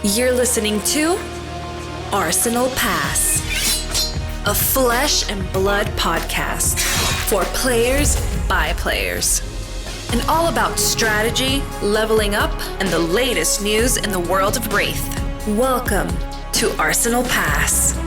You're listening to Arsenal Pass, a flesh and blood podcast for players by players, and all about strategy, leveling up, and the latest news in the world of Wraith. Welcome to Arsenal Pass.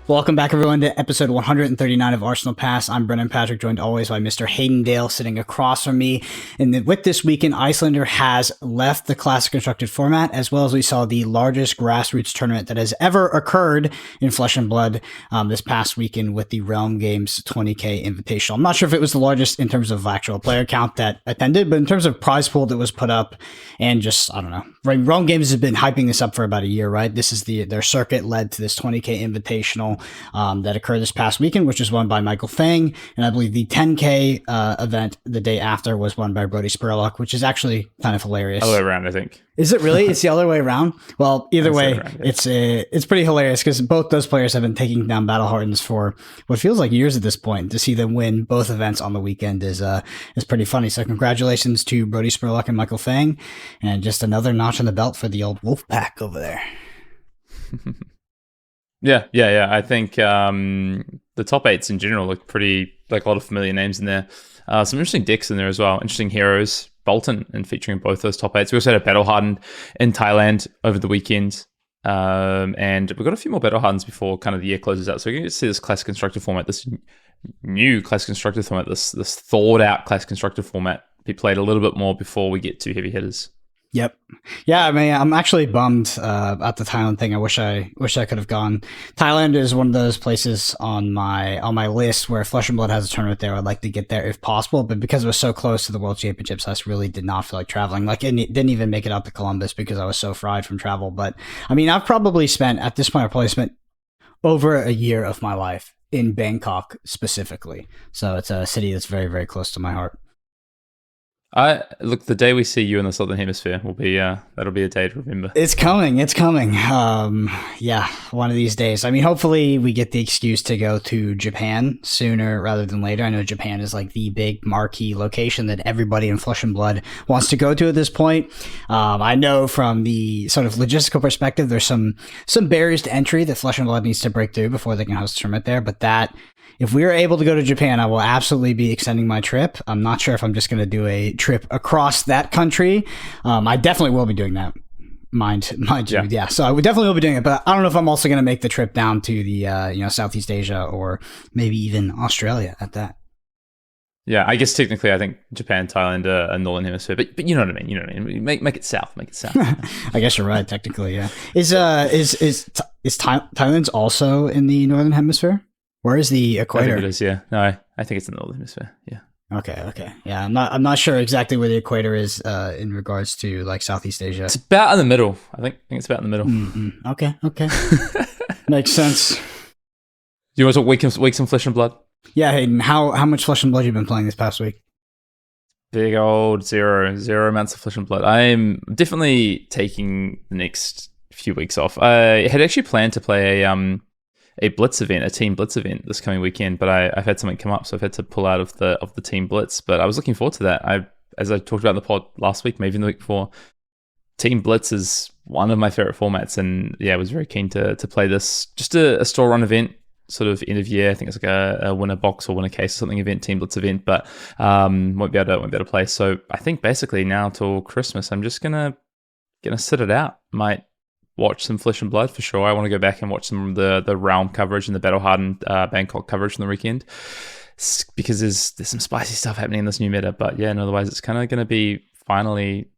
Welcome back, everyone, to episode 139 of Arsenal Pass. I'm Brennan Patrick, joined always by Mr. Hayden Dale, sitting across from me. And with this weekend, Iyslander has left the Classic Constructed format, as well as we saw the largest grassroots tournament that has ever occurred in Flesh and Blood this past weekend with the Realm Games 20K Invitational. I'm not sure if it was the largest in terms of actual player count that attended, but in terms of prize pool that was put up, and just, I don't know. Realm Games has been hyping this up for about a year, right? This is their circuit led to this 20K Invitational that occurred this past weekend, which was won by Michael Fang. And I believe the 10K event the day after was won by Brody Spurlock, which is actually kind of hilarious. Other way around, I think. Is it really? It's the other way around? Well, either way, around, yeah. It's pretty hilarious because both those players have been taking down Battle Hardens for what feels like years at this point. To see them win both events on the weekend is pretty funny. So congratulations to Brody Spurlock and Michael Fang, and just another notch on the belt for the old wolf pack over there. Yeah. I think the top eights in general look pretty, like a lot of familiar names in there. Some interesting decks in there as well. Interesting heroes. Bolton, and featuring both those top eights. We also had a Battle Hardened in Thailand over the weekend. And we've got a few more Battle Hardens before kind of the year closes out. So you're going to see this Classic Constructed format, this new Classic Constructed format, this thawed out Classic Constructed format be played a little bit more before we get to heavy hitters. Yep. Yeah, I mean, I'm actually bummed at the Thailand thing. I wish I could have gone. Thailand is one of those places on my list where Flesh and Blood has a tournament there. I'd like to get there if possible, but because it was so close to the World Championships, I just really did not feel like traveling. Like, it didn't even make it out to Columbus because I was so fried from travel. But I mean, I've probably spent over a year of my life in Bangkok specifically. So it's a city that's very, very close to my heart. Look, the day we see you in the Southern Hemisphere will be that'll be a day to remember. It's coming. Yeah, one of these days. I mean, hopefully we get the excuse to go to Japan sooner rather than later. I know Japan is like the big marquee location that everybody in Flesh and Blood wants to go to at this point. I know from the sort of logistical perspective, there's some barriers to entry that Flesh and Blood needs to break through before they can host a tournament there, but if we are able to go to Japan, I will absolutely be extending my trip. I'm not sure if I'm just going to do a trip across that country. I definitely will be doing that. Mind you, yeah. So I would definitely will be doing it, but I don't know if I'm also going to make the trip down to the Southeast Asia or maybe even Australia at that. Yeah, I guess technically, I think Japan, Thailand are Northern Hemisphere, but you know what I mean. Make it south. Make it south. I guess you're right. Technically, yeah. Is Thailand's also in the Northern Hemisphere? Where is the equator? I think it is, yeah. No, I think it's in the Northern Hemisphere, yeah. Okay. Yeah, I'm not sure exactly where the equator is in regards to like Southeast Asia. It's about in the middle. I think it's about in the middle. Mm-hmm. Okay. Makes sense. Do you want to talk weeks in Flesh and Blood? Yeah, Hayden, how much Flesh and Blood have you been playing this past week? Big old zero amounts of Flesh and Blood. I'm definitely taking the next few weeks off. I had actually planned to play a Blitz event, a team Blitz event this coming weekend, but I've had something come up, so I've had to pull out of the team Blitz. But I was looking forward to that. As I talked about in the pod last week, maybe the week before, Team Blitz is one of my favorite formats, and yeah, I was very keen to play this. Just a store run event, sort of end of year. I think it's like a winner box or winner case or something event, Team Blitz event, but won't be able to play. So I think basically now till Christmas, I'm just gonna sit it out. Might watch some Flesh and Blood for sure. I want to go back and watch some of the Realm coverage and the Battle Hardened Bangkok coverage on the weekend, because there's some spicy stuff happening in this new meta. But yeah, and otherwise it's kind of going to be finally,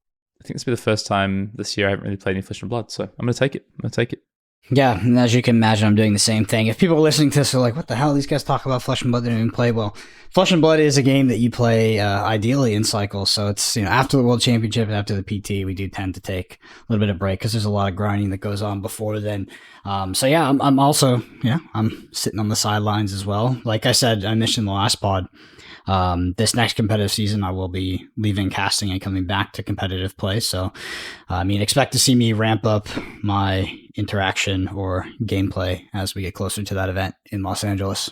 I think this will be the first time this year I haven't really played any Flesh and Blood. So I'm going to take it. Yeah, and as you can imagine, I'm doing the same thing. If people are listening to this are like, what the hell, these guys talk about Flesh and Blood, they don't even play. Well, Flesh and Blood is a game that you play ideally in cycles. So it's, after the World Championship, after the PT, we do tend to take a little bit of break because there's a lot of grinding that goes on before then. So yeah, I'm also, I'm sitting on the sidelines as well. Like I said, I mentioned in the last pod, this next competitive season, I will be leaving casting and coming back to competitive play. So, expect to see me ramp up my interaction or gameplay as we get closer to that event in Los Angeles.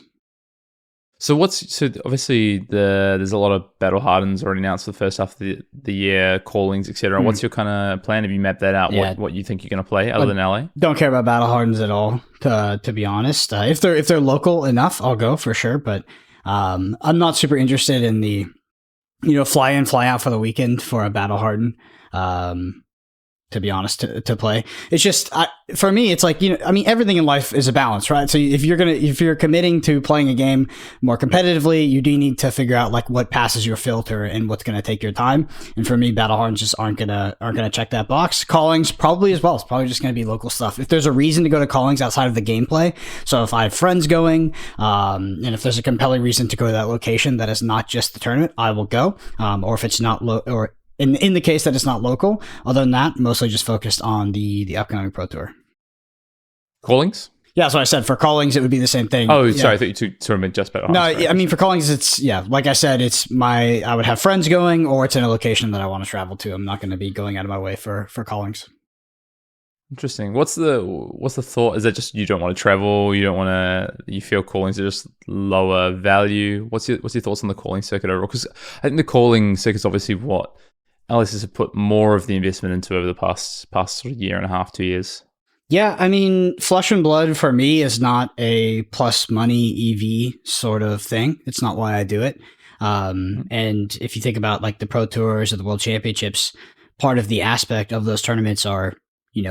So obviously there's a lot of battle hardens already announced for the first half of the year, callings, etc. What's your kind of plan? Have you mapped that out? Yeah. What you think you're going to play other than LA? Don't care about battle hardens at all. To be honest, if they're local enough, I'll go for sure. But I'm not super interested in the fly in fly out for the weekend for a battle harden. To be honest, to play. It's just, for me, it's like, everything in life is a balance, right? So if you're committing to playing a game more competitively, you do need to figure out like what passes your filter and what's going to take your time. And for me, battle hardens just aren't gonna check that box. Callings probably as well. It's probably just going to be local stuff. If there's a reason to go to callings outside of the gameplay, so if I have friends going, and if there's a compelling reason to go to that location that is not just the tournament, I will go. Or if it's not in the case that it's not local, other than that, mostly just focused on the upcoming Pro Tour. Callings? Yeah, so I said for callings, it would be the same thing. Oh, sorry, I thought you sort of meant just battle. No, I mean, for callings, it's, like I said, I would have friends going, or it's in a location that I want to travel to. I'm not going to be going out of my way for callings. Interesting. What's the thought? Is that just you don't want to travel? You feel callings are just lower value? What's your thoughts on the calling circuit overall? Because I think the calling circuit is obviously what Alice has put more of the investment into over the past sort of year and a half, 2 years. Yeah, I mean, Flesh and Blood for me is not a plus money EV sort of thing. It's not why I do it. And if you think about like the Pro Tours or the World Championships, part of the aspect of those tournaments are,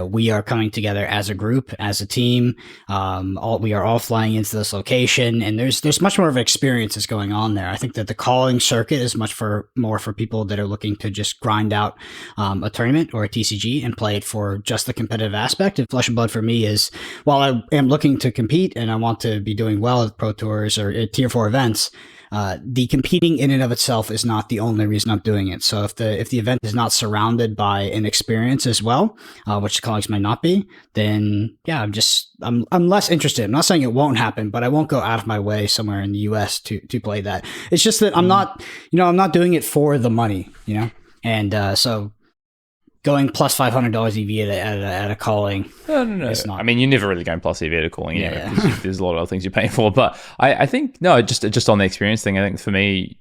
we are coming together as a group, as a team. We are all flying into this location, and there's much more of an experience that's going on there. I think that the calling circuit is more for people that are looking to just grind out a tournament or a TCG and play it for just the competitive aspect. And Flesh and Blood for me is, while I am looking to compete and I want to be doing well at Pro Tours or at Tier 4 events, the competing in and of itself is not the only reason I'm doing it. So if the event is not surrounded by an experience as well, which the colleagues might not be, then yeah, I'm less interested. I'm not saying it won't happen, but I won't go out of my way somewhere in the US to play that. It's just that I'm not doing it for the money, and so going plus $500 EV at a calling. No. It's not. I mean, you're never really going plus EV at a calling, because there's a lot of other things you're paying for. But I think, no, just on the experience thing, I think for me,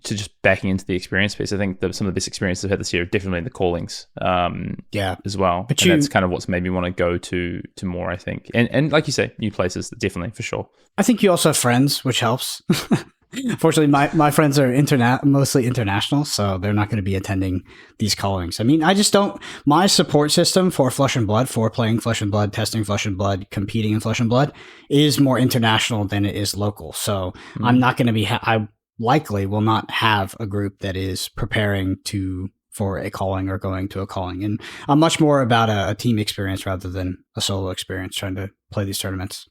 to just backing into the experience piece, I think some of the best experiences I've had this year are definitely in the callings as well. But that's kind of what's made me want to go to more, I think. And like you say, new places, definitely, for sure. I think you also have friends, which helps. Fortunately, my friends are mostly international, so they're not going to be attending these callings. I mean, I just don't. My support system for Flesh and Blood, for playing Flesh and Blood, testing Flesh and Blood, competing in Flesh and Blood, is more international than it is local. So I'm not going to be. I likely will not have a group that is preparing for a calling or going to a calling, and I'm much more about a team experience rather than a solo experience trying to play these tournaments.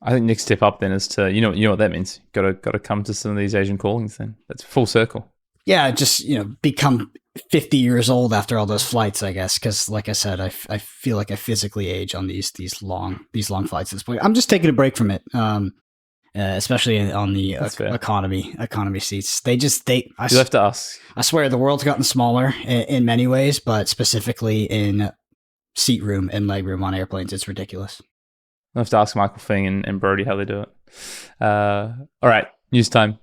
I think next step up then is to, you know what that means. Got to come to some of these Asian callings then. That's full circle. Yeah, just, become 50 years old after all those flights, I guess. Because like I said, I feel like I physically age on these long flights at this point. I'm just taking a break from it, especially on the economy seats. You have to ask. I swear the world's gotten smaller in many ways, but specifically in seat room and leg room on airplanes, it's ridiculous. I'll have to ask Michael Fing and Brody how they do it. All right, news time.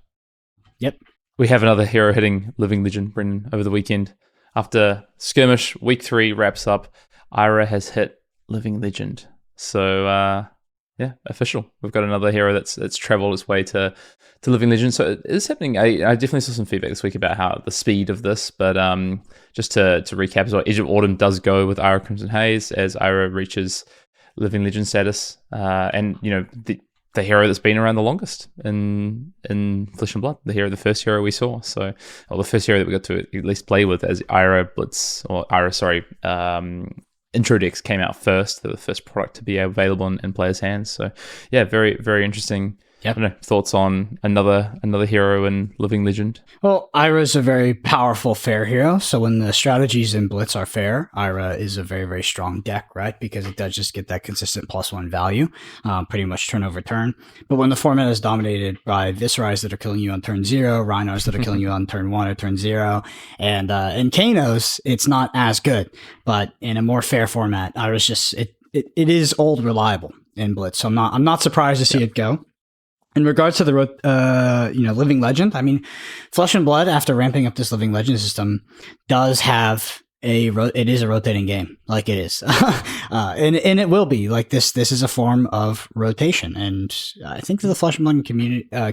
Yep. We have another hero hitting Living Legend, Brendan, over the weekend. After Skirmish, week 3 wraps up, Ira has hit Living Legend. So, official. We've got another hero that's traveled its way to Living Legend. So it is happening. I definitely saw some feedback this week about how the speed of this, but just to recap as well, Edge of Autumn does go with Ira Crimson Haze as Ira reaches Living Legend status, and the hero that's been around the longest in Flesh and Blood, the first hero we saw. So, or the first hero that we got to at least play with, as intro decks came out first, the first product to be available in players' hands. So, yeah, very, very interesting. Yep. I don't know, thoughts on another hero in Living Legend? Well, Ira's a very powerful fair hero. So when the strategies in Blitz are fair, Ira is a very, very strong deck, right? Because it does just get that consistent +1 value, pretty much turn over turn. But when the format is dominated by Viserais that are killing you on turn 0, Rhinos that are killing you on turn 1 or turn 0, and Kanos, it's not as good. But in a more fair format, Ira's just, it is old reliable in Blitz. So I'm not surprised to see it go. In regards to the Living Legend, I mean, Flesh and Blood, after ramping up this Living Legend system, does have it is a rotating game, like it is, and it will be like this. This is a form of rotation, and I think that the Flesh and Blood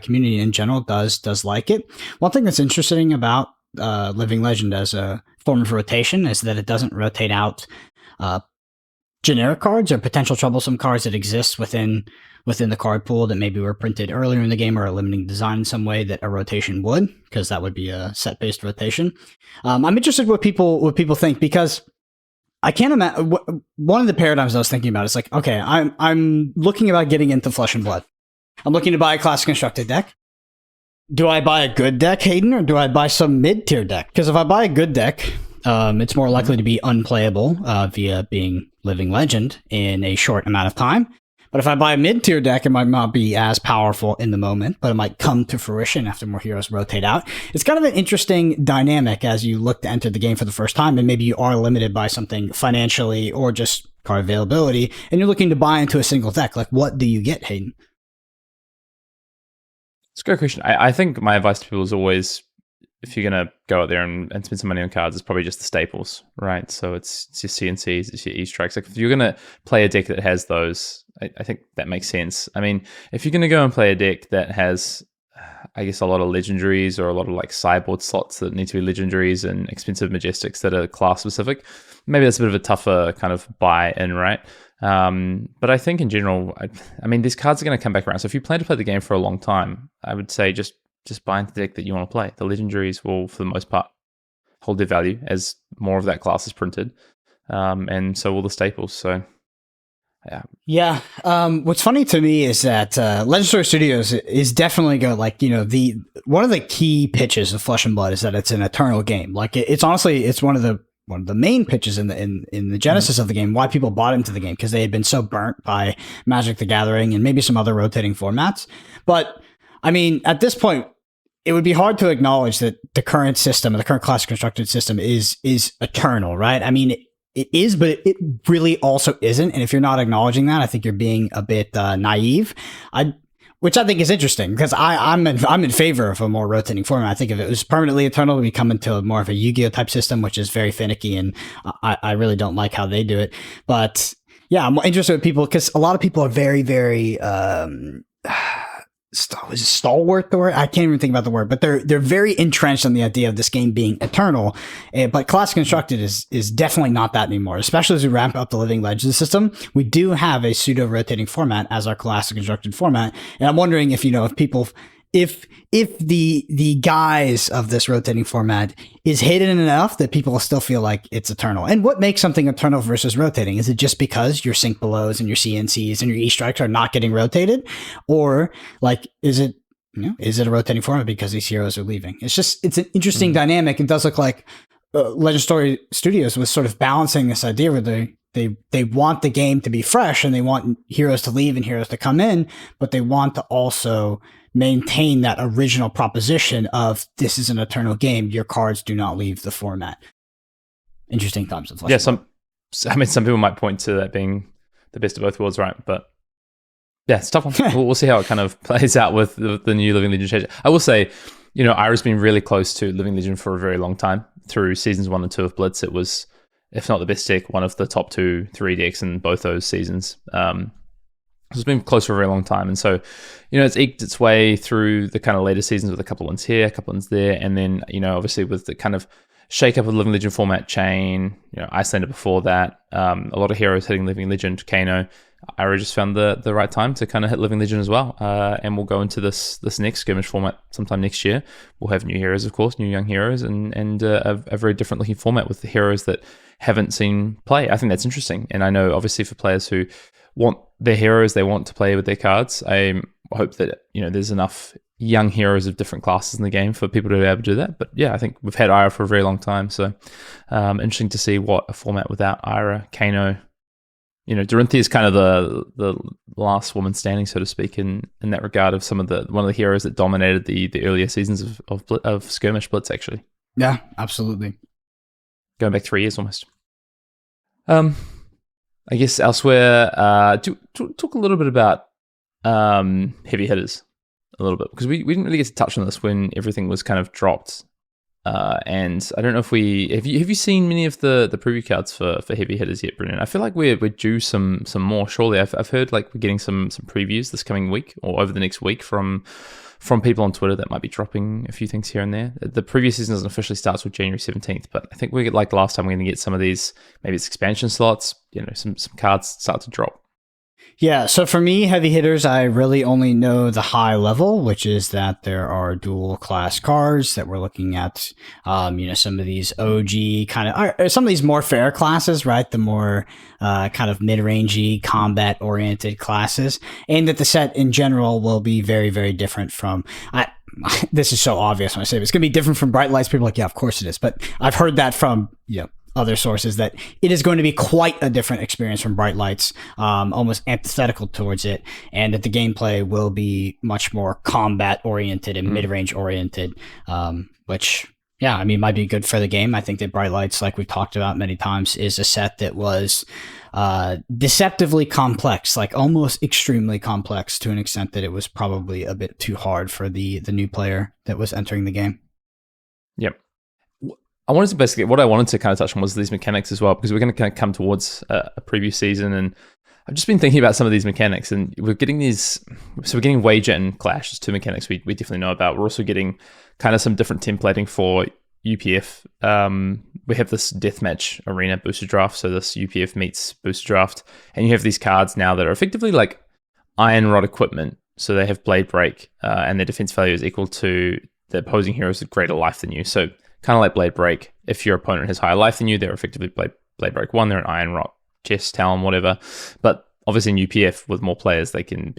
community in general does like it. One thing that's interesting about Living Legend as a form of rotation is that it doesn't rotate out generic cards or potential troublesome cards that exist within the card pool that maybe were printed earlier in the game or a limiting design in some way that a rotation would, because that would be a set-based rotation. I'm interested what people think, because I can't imagine. One of the paradigms I was thinking about is like, okay, I'm looking about getting into Flesh and Blood. I'm looking to buy a classic constructed deck. Do I buy a good deck, Hayden, or do I buy some mid-tier deck? Because if I buy a good deck, it's more likely to be unplayable via being Living Legend in a short amount of time. But if I buy a mid-tier deck, it might not be as powerful in the moment, but it might come to fruition after more heroes rotate out. It's kind of an interesting dynamic as you look to enter the game for the first time, and maybe you are limited by something financially or just card availability, and you're looking to buy into a single deck. Like, what do you get, Hayden? It's a great question. I think my advice to people is always, if you're going to go out there and spend some money on cards, it's probably just the staples, right? So it's your CNCs, it's your E-strikes. Like, if you're going to play a deck that has those, I think that makes sense. I mean, if you're going to go and play a deck that has, I guess, a lot of legendaries or a lot of like sideboard slots that need to be legendaries and expensive majestics that are class specific, maybe that's a bit of a tougher kind of buy in, right? But I think in general, I mean, these cards are going to come back around. So if you plan to play the game for a long time, I would say just buy into the deck that you want to play. The legendaries will, for the most part, hold their value as more of that class is printed, and so will the staples. So, yeah. What's funny to me is that Legendary Studios is definitely the one of the key pitches of Flesh and Blood is that it's an eternal game. Like it's honestly, it's one of the main pitches in the genesis of the game, why people bought into the game, because they had been so burnt by Magic the Gathering and maybe some other rotating formats. But I mean, at this point, it would be hard to acknowledge that the current system, the current class constructed system is eternal, right? I mean, it is, but it really also isn't. And if you're not acknowledging that, I think you're being a bit naive. Which I think is interesting, because I'm in favor of a more rotating format. I think if it was permanently eternal, we come into more of a Yu-Gi-Oh type system, which is very finicky, and I really don't like how they do it. But yeah, I'm interested in people, because a lot of people are very, very stalwart, the word? I can't even think about the word, but they're very entrenched on the idea of this game being eternal. But Classic Constructed is definitely not that anymore, especially as we ramp up the Living Legends system. We do have a pseudo-rotating format as our Classic Constructed format, and I'm wondering if people... If the guise of this rotating format is hidden enough that people will still feel like it's eternal. And what makes something eternal versus rotating? Is it just because your sync belows and your CNCs and your E-strikes are not getting rotated? Or like, is it a rotating format because these heroes are leaving? It's an interesting dynamic. It does look like Legendary Studios was sort of balancing this idea where they want the game to be fresh and they want heroes to leave and heroes to come in, but they want to also maintain that original proposition of this is an eternal game. Your cards do not leave the format. Interesting times of yeah. Some people might point to that being the best of both worlds, right? But yeah, it's a tough one. We'll see how it kind of plays out with the new Living Legend change. I will say, Ira's been really close to Living Legend for a very long time. Through seasons 1 and 2 of Blitz, it was, if not the best deck, one of the top 2-3 decks in both those seasons. It's been close for a very long time. And so, it's eked its way through the kind of later seasons with a couple ones here, a couple ones there. And then, obviously with the kind of shake up of the Living Legend format chain, Iyslander before that, a lot of heroes hitting Living Legend, Kano. Ira just found the right time to kind of hit Living Legend as well. And we'll go into this next skirmish format sometime next year. We'll have new heroes, of course, new young heroes, and a very different looking format with the heroes that haven't seen play. I think that's interesting. And I know, obviously, for players who want their heroes, they want to play with their cards. I hope that there's enough young heroes of different classes in the game for people to be able to do that. But yeah, I think we've had Ira for a very long time, so interesting to see what a format without Ira, Kano. Dorinthia is kind of the last woman standing, so to speak, in that regard of one of the heroes that dominated the earlier seasons of Skirmish Blitz, actually. Yeah, absolutely. Going back 3 years almost. I guess elsewhere, talk a little bit about heavy hitters. a little bit, because we didn't really get to touch on this when everything was kind of dropped. And I don't know if have you seen many of the preview cards for heavy hitters yet, Brennan? I feel like we're due some more. Surely, I've heard like we're getting some previews this coming week or over the next week from people on Twitter that might be dropping a few things here and there. The previous season doesn't officially start till January 17th, but I think we get like last time we're going to get some of these. Maybe it's expansion slots. Some cards start to drop. Yeah, so for me, heavy hitters, I really only know the high level, which is that there are dual class cards that we're looking at. Some of these OG kind of, some of these more fair classes, right? The more kind of mid-rangey, combat-oriented classes, and that the set in general will be very, very different from. This is so obvious when I say it. It's going to be different from Bright Lights. People are like, yeah, of course it is. But I've heard that from other sources that it is going to be quite a different experience from Bright Lights, almost antithetical towards it, and that the gameplay will be much more combat oriented and mid-range oriented, which might be good for the game. I think that Bright Lights, like we've talked about many times, is a set that was deceptively complex, like almost extremely complex, to an extent that it was probably a bit too hard for the new player that was entering the game. Yep. What I wanted to kind of touch on was these mechanics as well, because we're going to kind of come towards a preview season, and I've just been thinking about some of these mechanics, and we're getting we're getting Wager and Clash, as two mechanics we definitely know about. We're also getting kind of some different templating for UPF. We have this deathmatch arena booster draft, so this UPF meets booster draft, and you have these cards now that are effectively like Iron Rod equipment, so they have Blade Break, and their defense value is equal to the opposing heroes with greater life than you. So kind of like Blade Break, if your opponent has higher life than you, they're effectively Blade Break 1, they're an Iron Rot, Chest, Talon, whatever. But obviously in UPF, with more players, they can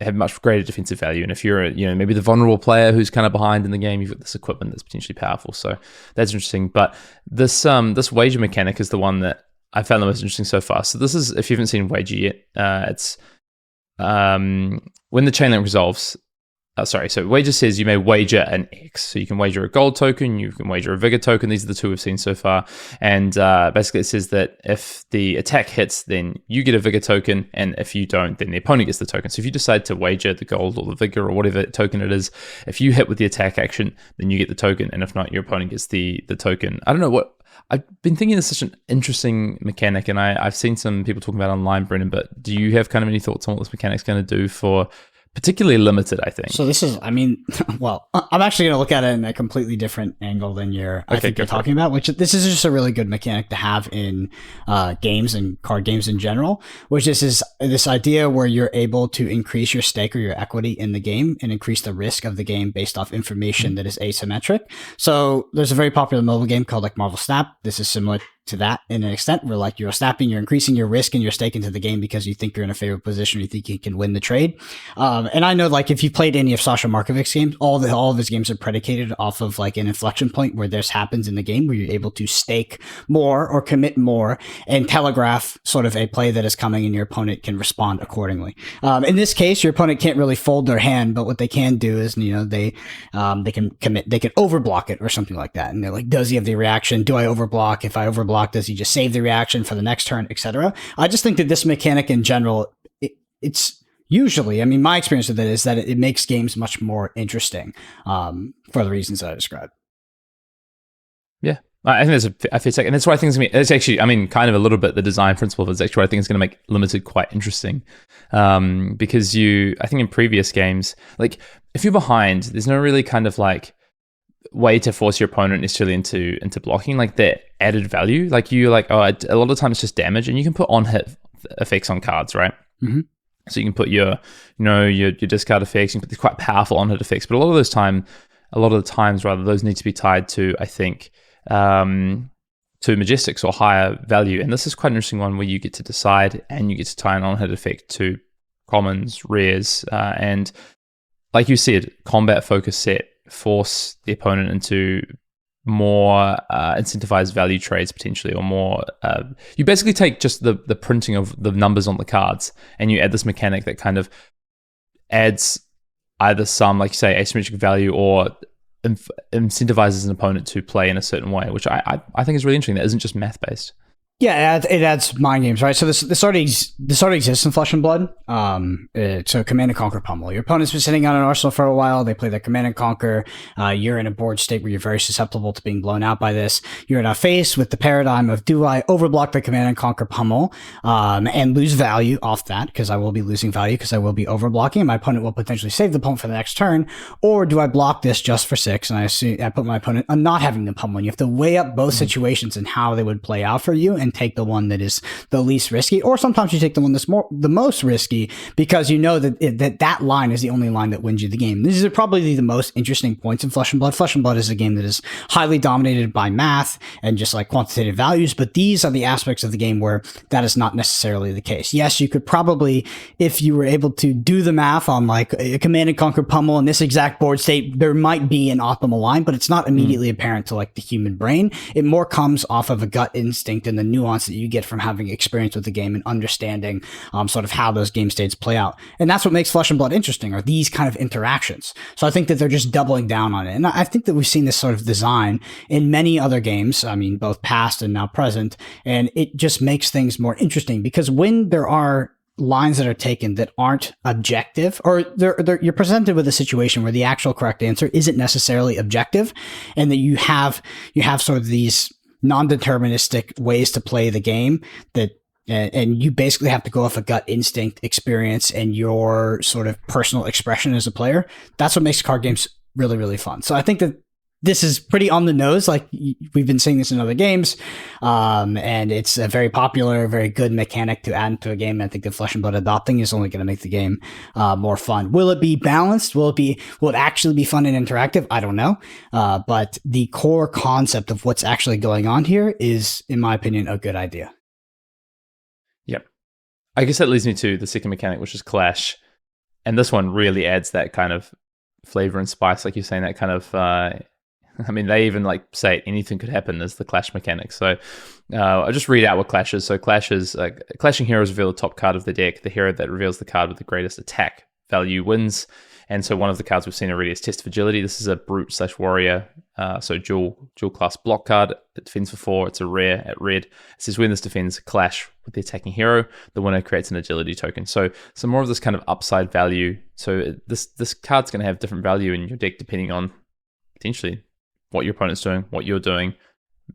have much greater defensive value. And if you're maybe the vulnerable player who's kind of behind in the game, you've got this equipment that's potentially powerful. So that's interesting. But this Wager mechanic is the one that I found the most interesting so far. So this is, if you haven't seen Wager yet, it's when the chain link resolves. So Wager says you may wager an X. So you can wager a gold token, you can wager a vigor token. These are the two we've seen so far. And basically it says that if the attack hits, then you get a vigor token. And if you don't, then the opponent gets the token. So if you decide to wager the gold or the vigor or whatever token it is, if you hit with the attack action, then you get the token. And if not, your opponent gets the token. I don't know what... I've been thinking it's such an interesting mechanic, and I've seen some people talking about it online, Brennan, but do you have kind of any thoughts on what this mechanic's going to do for... particularly limited, I think. So this is, well, I'm actually going to look at it in a completely different angle than you're talking about, which this is just a really good mechanic to have in games and card games in general, which is this idea where you're able to increase your stake or your equity in the game and increase the risk of the game based off information that is asymmetric. So there's a very popular mobile game called like Marvel Snap. This is similar to that in an extent where like you're snapping, you're increasing your risk and your stake into the game because you think you're in a favorable position, you think you can win the trade. And I know like if you played any of Sasha Markovic's games, all of his games are predicated off of like an inflection point where this happens in the game where you're able to stake more or commit more and telegraph sort of a play that is coming and your opponent can respond accordingly. In this case, your opponent can't really fold their hand, but what they can do is, they can commit, they can overblock it or something like that. And they're like, does he have the reaction? Do I overblock? If I overblock, does he just save the reaction for the next turn, etc.? I just think that this mechanic in general, it's usually, my experience with it is that it makes games much more interesting for the reasons that I described. Yeah, I think there's a fair take. And that's what I think it's actually, kind of a little bit the design principle, but it's actually what I think is going to make limited quite interesting. Because I think in previous games, like if you're behind, there's no really kind of like way to force your opponent necessarily into blocking, like their added value. Like a lot of the time it's just damage, and you can put on hit effects on cards, right? Mm-hmm. So you can put your discard effects, you can put these quite powerful on hit effects, but a lot of the times those need to be tied to, I think, to Majestics or higher value. And this is quite an interesting one where you get to decide and you get to tie an on hit effect to commons, rares, and like you said, combat focus set, force the opponent into more incentivized value trades potentially, or more you basically take just the printing of the numbers on the cards and you add this mechanic that kind of adds either some, like you say, asymmetric value or incentivizes an opponent to play in a certain way, which I think is really interesting. That isn't just math based. Yeah, it adds mind games, right? So this already exists in Flesh and Blood. So Command and Conquer Pummel. Your opponent's been sitting on an arsenal for a while. They play their Command and Conquer. You're in a board state where you're very susceptible to being blown out by this. You're now faced with the paradigm of, do I overblock the Command and Conquer Pummel and lose value off that, because I will be losing value because I will be overblocking, and my opponent will potentially save the pummel for the next turn, or do I block this just for 6 and I put my opponent on not having the pummel? And you have to weigh up both situations and how they would play out for you, and take the one that is the least risky, or sometimes you take the one that's the most risky, because you know that line is the only line that wins you the game. These are probably the most interesting points in Flesh and Blood. Flesh and Blood is a game that is highly dominated by math and just like quantitative values, but these are the aspects of the game where that is not necessarily the case. Yes, you could probably, if you were able to do the math on like a Command and Conquer Pummel in this exact board state, there might be an optimal line, but it's not immediately apparent to like the human brain. It more comes off of a gut instinct and the nuance that you get from having experience with the game and understanding sort of how those game states play out. And that's what makes Flesh and Blood interesting, are these kind of interactions. So I think that they're just doubling down on it. And I think that we've seen this sort of design in many other games, I mean, both past and now present, and it just makes things more interesting, because when there are lines that are taken that aren't objective, or you're presented with a situation where the actual correct answer isn't necessarily objective, and that you have sort of these non-deterministic ways to play the game that, and you basically have to go off a gut instinct, experience, and your sort of personal expression as a player. That's what makes card games really, really fun. So I think that this is pretty on the nose. Like, we've been seeing this in other games, and it's a very popular, very good mechanic to add into a game. I think the Flesh and Blood adopting is only going to make the game more fun. Will it be balanced? Will it actually be fun and interactive? I don't know. But the core concept of what's actually going on here is, in my opinion, a good idea. Yep. I guess that leads me to the second mechanic, which is Clash. And this one really adds that kind of flavor and spice, like you're saying, that kind of... I mean, they even like say anything could happen as the Clash mechanic. So I'll just read out what Clash is. So Clash is clashing heroes reveal the top card of the deck. The hero that reveals the card with the greatest attack value wins. And so one of the cards we've seen already is Test of Agility. This is a brute/warrior, so dual class block card. It defends for 4. It's a rare at red. It says when this defends clash with the attacking hero, the winner creates an agility token. So some more of this kind of upside value. So this card's going to have different value in your deck depending on potentially what your opponent's doing, what you're doing,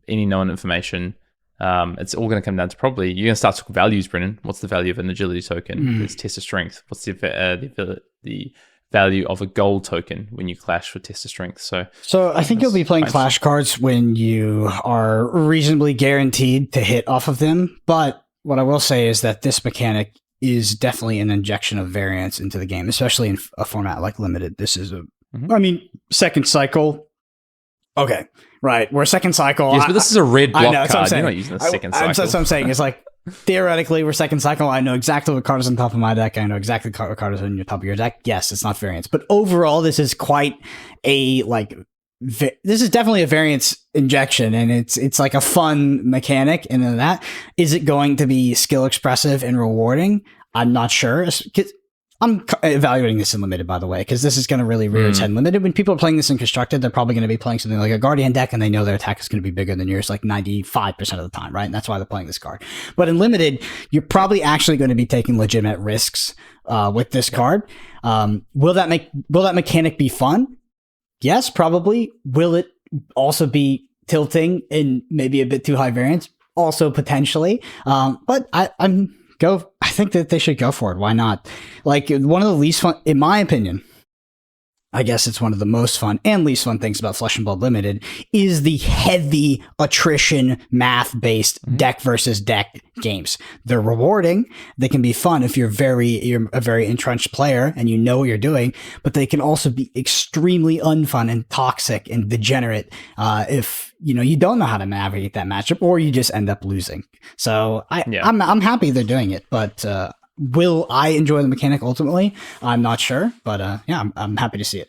any known information. It's all going to come down to probably, you're going to start talking values, Brennan. What's the value of an agility token? It's Test of Strength. What's the value of a gold token when you clash with Test of Strength? So I think you'll be playing Clash cards when you are reasonably guaranteed to hit off of them. But what I will say is that this mechanic is definitely an injection of variance into the game, especially in a format like Limited. This is second cycle. Okay, right. We're second cycle. Yes, but this is a red block card. You're not using the second cycle. That's what I'm saying. It's like, theoretically, we're second cycle. I know exactly what card is on top of my deck. I know exactly what card is on your top of your deck. Yes, it's not variance. But overall, this is quite a, this is definitely a variance injection, and it's like a fun mechanic. And then is it going to be skill expressive and rewarding? I'm not sure. I'm evaluating this in Limited, by the way, because this is going to really rear its head in Limited. When people are playing this in Constructed, they're probably going to be playing something like a Guardian deck, and they know their attack is going to be bigger than yours, like 95% of the time, right? And that's why they're playing this card. But in Limited, you're probably actually going to be taking legitimate risks with this card. Will that mechanic be fun? Yes, probably. Will it also be tilting and maybe a bit too high variance? Also potentially. But I think that they should go for it. Why not? Like, one of the least fun, in my opinion, I guess it's one of the most fun and least fun things about Flesh and Blood Limited is the heavy attrition math-based deck versus deck games. They're rewarding. They can be fun if you're a very entrenched player and you know what you're doing, but they can also be extremely unfun and toxic and degenerate if you don't know how to navigate that matchup, or you just end up losing. So I'm happy they're doing it, but will I enjoy the mechanic ultimately? I'm not sure, but I'm happy to see it.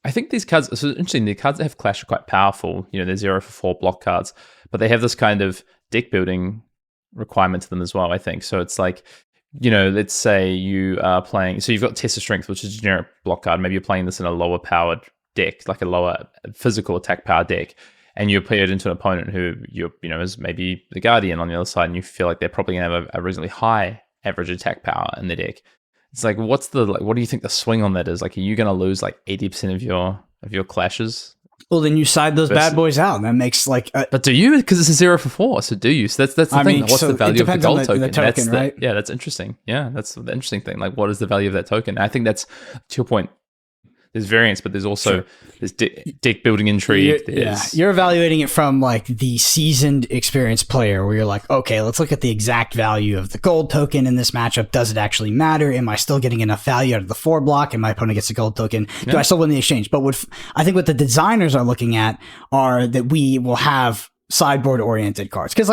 I think these cards, so interesting, the cards that have Clash are quite powerful. They're 0 for 4 block cards, but they have this kind of deck building requirement to them as well, I think. So it's like, let's say you are playing, so you've got Test of Strength, which is a generic block card. Maybe you're playing this in a lower powered deck, like a lower physical attack power deck. and you play it into an opponent who is maybe the Guardian on the other side, and you feel like they're probably going to have a reasonably high average attack power in the deck. It's like, what do you think the swing on that is? Like, are you going to lose like 80% of your clashes? Well, then you side those bad boys out, and that makes like. But do you? Because it's a 0 for 4. So do you? So that's the thing. What's the value of the gold token? The token, right? Yeah, that's interesting. Yeah, that's the interesting thing. Like, what is the value of that token? I think that's, to your point, there's variance, but there's also there's deck building intrigue. You're evaluating it from like the seasoned, experienced player, where you're like, okay, let's look at the exact value of the gold token in this matchup. Does it actually matter? Am I still getting enough value out of the 4 block? And my opponent gets a gold token. Do I still win the exchange? But I think what the designers are looking at are that we will have sideboard oriented cards. Because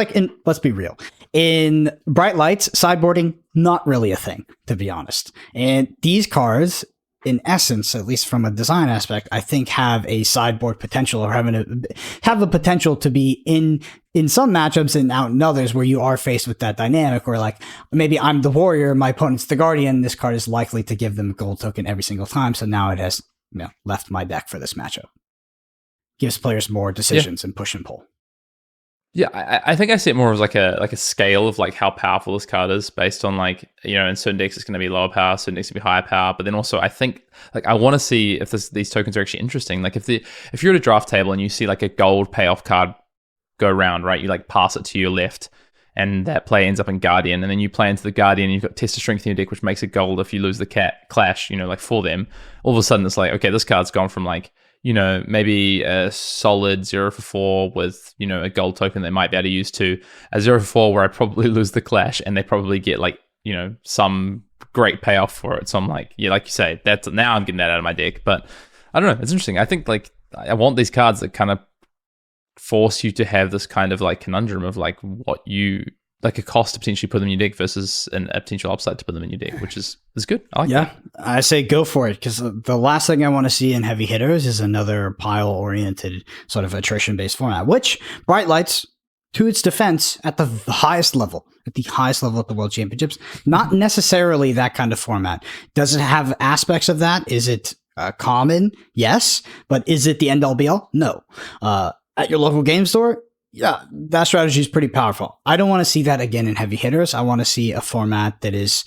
let's be real. In Bright Lights, sideboarding, not really a thing, to be honest. And these cards, in essence, at least from a design aspect, I think have a sideboard potential, or have a potential to be in some matchups and out in others where you are faced with that dynamic where like maybe I'm the warrior, my opponent's the guardian. This card is likely to give them a gold token every single time. So now it has left my deck for this matchup. Gives players more decisions and push and pull. Yeah, I think I see it more as like a scale of like how powerful this card is based on like, in certain decks it's going to be lower power, certain decks going to be higher power. But then also I think like I want to see if these tokens are actually interesting. Like if you're at a draft table and you see like a gold payoff card go around, right? You like pass it to your left and that play ends up in Guardian, and then you play into the Guardian and you've got Test of Strength in your deck, which makes it gold if you lose the clash, like for them. All of a sudden it's like, okay, this card's gone from like, maybe a solid 0 for 4 with, a gold token they might be able to use to a 0 for 4 where I probably lose the clash and they probably get like, some great payoff for it. So I'm like, yeah, like you say, now I'm getting that out of my deck. But I don't know, it's interesting. I think like I want these cards that kind of force you to have this kind of like conundrum of like like a cost to potentially put them in your deck versus a potential upside to put them in your deck, which is good. I like that. I say go for it, because the last thing I want to see in heavy hitters is another pile-oriented sort of attrition-based format, which Bright Lights, to its defense, at the highest level at the World Championships, not necessarily that kind of format. Does it have aspects of that? Is it common? Yes. But is it the end-all be-all? No. At your local game store? Yeah, that strategy is pretty powerful. I don't want to see that again in heavy hitters. I want to see a format that is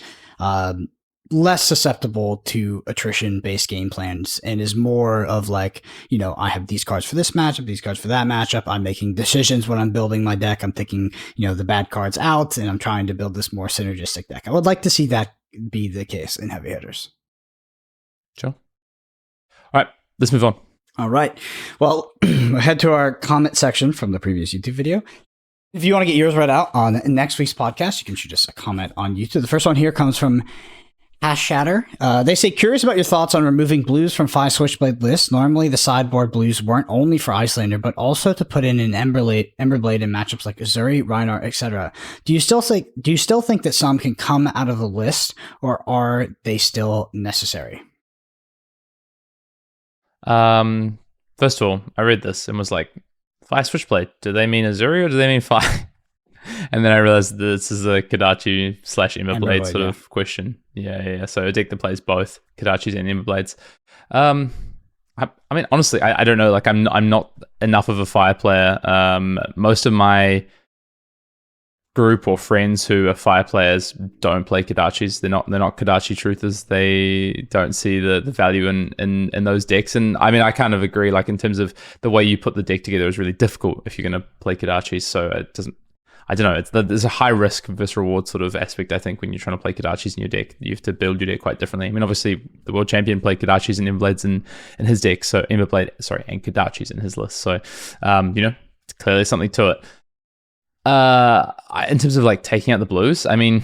less susceptible to attrition-based game plans and is more of like, I have these cards for this matchup, these cards for that matchup. I'm making decisions when I'm building my deck. I'm taking, the bad cards out, and I'm trying to build this more synergistic deck. I would like to see that be the case in heavy hitters. Sure. All right, let's move on. All right. Well, head to our comment section from the previous YouTube video. If you want to get yours read out on next week's podcast, you can shoot us a comment on YouTube. The first one here comes from Hash Shatter. They say, curious about your thoughts on removing blues from 5 Switchblade lists. Normally, the sideboard blues weren't only for Iyslander, but also to put in an Emberblade in matchups like Azuri, Reinhardt, etc. Do you still think that some can come out of the list, or are they still necessary? First of all, I read this and was like, 5 Switchblade, do they mean Azuri or do they mean 5? And then I realized this is a Kodachi / Emberblade sort of question. Yeah. So a deck that plays both Kodachis and Emberblades. I mean, honestly, I don't know. Like, I'm not enough of a fire player. Most of my group or friends who are fire players don't play Kodachis. They're not Kodachi truthers. They don't see the value in those decks. And I mean, I kind of agree. Like, in terms of the way you put the deck together is really difficult if you're going to play Kodachis. So it doesn't. I don't know. There's a high risk versus reward sort of aspect, I think, when you're trying to play Kodachis in your deck. You have to build your deck quite differently. I mean, obviously, the world champion played Kodachis and Emberblades in his deck. So and Kodachis in his list. So, clearly something to it. In terms of like taking out the blues, I mean,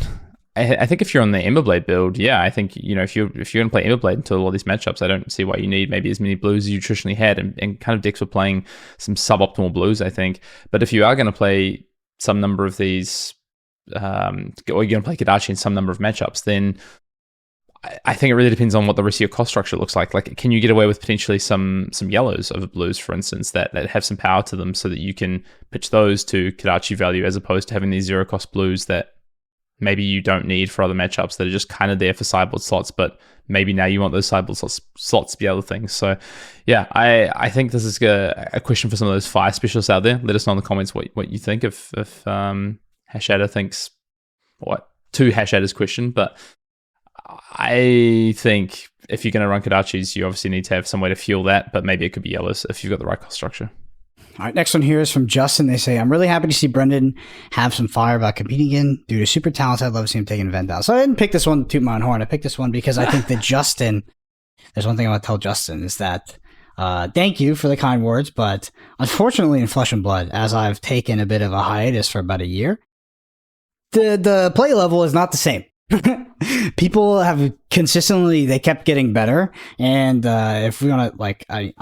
I think if you're on the Emberblade build, yeah, I think, if you're going to play Emberblade into all these matchups, I don't see why you need maybe as many blues as you traditionally had, and kind of decks were playing some suboptimal blues, I think. But if you are going to play some number of these, or you're going to play Kodachi in some number of matchups, then I think it really depends on what the rest of your cost structure looks like. Like, can you get away with potentially some yellows over blues, for instance, that have some power to them, so that you can pitch those to Kodachi value, as opposed to having these 0 cost blues that maybe you don't need for other matchups that are just kind of there for sideboard slots, but maybe now you want those sideboard slots to be other things. So yeah, I think this is a question for some of those fire specialists out there. Let us know in the comments what you think if Hashadder thinks what to Hashadder's question. But I think if you're going to run Kodachis, you obviously need to have some way to fuel that, but maybe it could be yellows if you've got the right cost structure. All right, next one here is from Justin. They say, I'm really happy to see Brendan have some fire about competing again. Due to super talent, I'd love to see him take an event down. So I didn't pick this one to toot my own horn. I picked this one because I think that Justin, there's one thing I want to tell Justin is that thank you for the kind words, but unfortunately in Flesh and Blood, as I've taken a bit of a hiatus for about a year, the play level is not the same. People have consistently, they kept getting better. And if we want to, like, I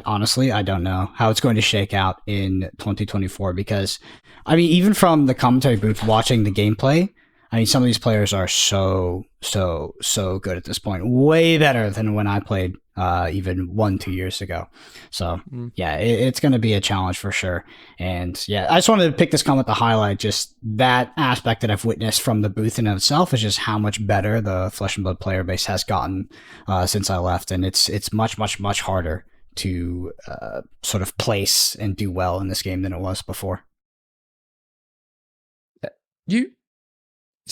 honestly, I don't know how it's going to shake out in 2024 because, I mean, even from the commentary booth watching the gameplay, I mean, some of these players are so good at this point. Way better than when I played even 1-2 years ago. So, yeah, it's going to be a challenge for sure. And, yeah, I just wanted to pick this comment to highlight just that aspect that I've witnessed from the booth in itself is just how much better the Flesh and Blood player base has gotten since I left. And it's much, much, much harder to sort of place and do well in this game than it was before.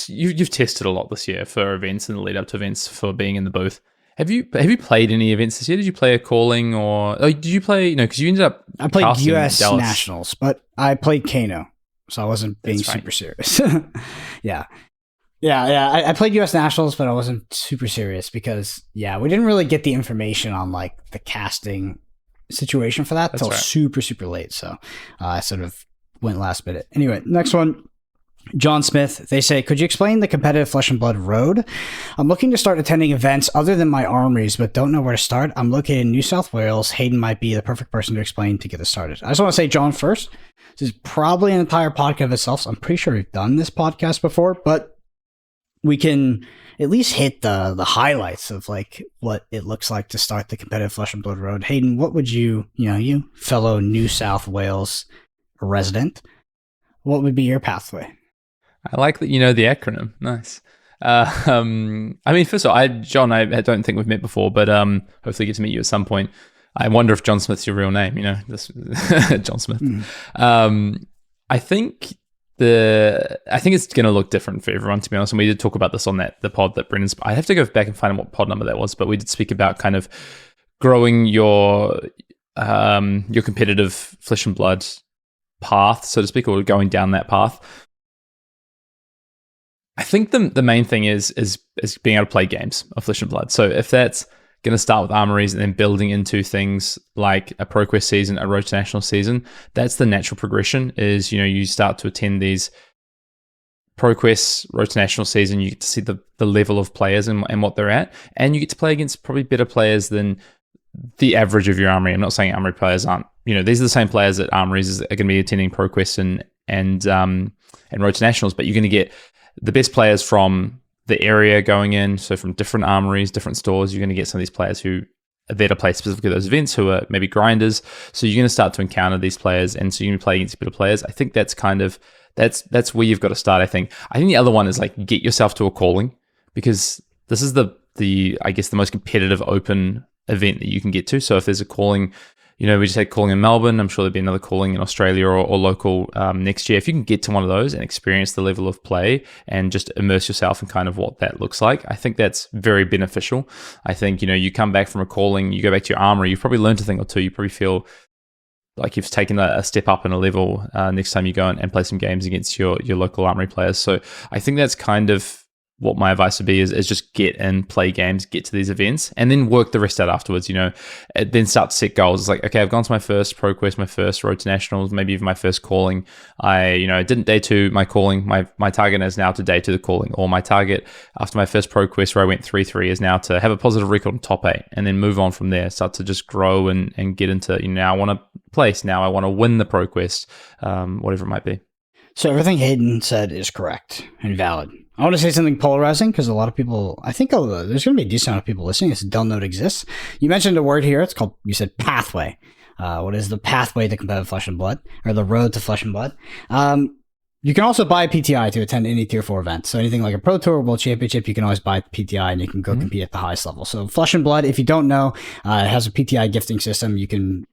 You've tested a lot this year for events and the lead up to events for being in the booth. Have you played any events this year? Did you play a calling or did you play? No, because you ended up. I played US Nationals, but I played Kano, so I wasn't being super serious. Yeah. I played US Nationals, but I wasn't super serious because we didn't really get the information on like the casting situation for that until super late. So I sort of went last minute. Anyway, next one. John Smith, they say, could you explain the competitive Flesh and Blood road? I'm looking to start attending events other than my armories, but don't know where to start. I'm located in New South Wales. Hayden might be the perfect person to explain to get us started. I just want to say, John, first, this is probably an entire podcast itself. So I'm pretty sure we've done this podcast before, but we can at least hit the highlights of like what it looks like to start the competitive Flesh and Blood road. Hayden, what would you fellow New South Wales resident, what would be your pathway? I like that you know the acronym. Nice. I mean, first of all, John, I don't think we've met before, but hopefully get to meet you at some point. I wonder if John Smith's your real name, John Smith. I think it's going to look different for everyone, to be honest. And we did talk about this on the pod that Brendan's. I have to go back and find what pod number that was, but we did speak about kind of growing your competitive Flesh and Blood path, so to speak, or going down that path. I think the main thing is being able to play games of Flesh and Blood. So if that's going to start with armories and then building into things like a ProQuest season, a Road to National season, that's the natural progression is, you start to attend these ProQuest, Road to National season, you get to see the level of players and what they're at, and you get to play against probably better players than the average of your armory. I'm not saying armory players aren't, these are the same players that armories are going to be attending ProQuest and Road to Nationals, but you're going to get the best players from the area going in, so from different armories, different stores. You're going to get some of these players who are there to play specifically those events, who are maybe grinders. So you're going to start to encounter these players, and so you're going to play against better players. I think that's kind of that's where you've got to start. I think the other one is like get yourself to a calling, because this is the I guess the most competitive open event that you can get to. So if there's a calling, we just had calling in Melbourne. I'm sure there'll be another calling in Australia or local next year. If you can get to one of those and experience the level of play and just immerse yourself in kind of what that looks like, I think that's very beneficial. I think, you come back from a calling, you go back to your armory, you've probably learned a thing or two. You probably feel like you've taken a step up in a level next time you go and play some games against your local armory players. So I think that's kind of what my advice would be is just get in, play games, get to these events, and then work the rest out afterwards, then start to set goals. It's like, okay, I've gone to my first ProQuest, my first Road to Nationals, maybe even my first calling. I didn't day two my calling. My target is now to day two the calling, or my target after my first ProQuest where I went 3-3 is now to have a positive record in top 8 and then move on from there, start to just grow and get into, now I want to place, now I want to win the ProQuest, whatever it might be. So everything Hayden said is correct and valid. I want to say something polarizing because a lot of people, I think there's going to be a decent amount of people listening that don't know it exists. You mentioned a word here. It's called, you said pathway. What is the pathway to competitive Flesh and Blood, or the road to Flesh and Blood? You can also buy a PTI to attend any Tier 4 event. So anything like a Pro Tour or World Championship, you can always buy the PTI and you can go compete at the highest level. So Flesh and Blood, if you don't know, it has a PTI gifting system. You can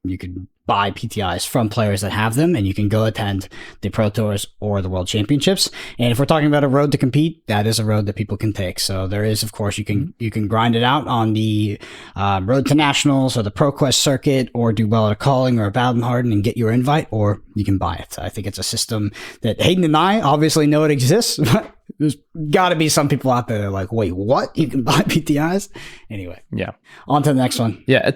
buy PTIs from players that have them, and you can go attend the Pro Tours or the World Championships. And if we're talking about a road to compete, that is a road that people can take. So there is, of course, you can grind it out on the Road to Nationals or the ProQuest circuit, or do well at a calling or a Baden-Harden and get your invite, or you can buy it. I think it's a system that Hayden and I obviously know it exists, but there's got to be some people out there that are like, wait, what? You can buy PTIs? Anyway. Yeah. On to the next one. Yeah,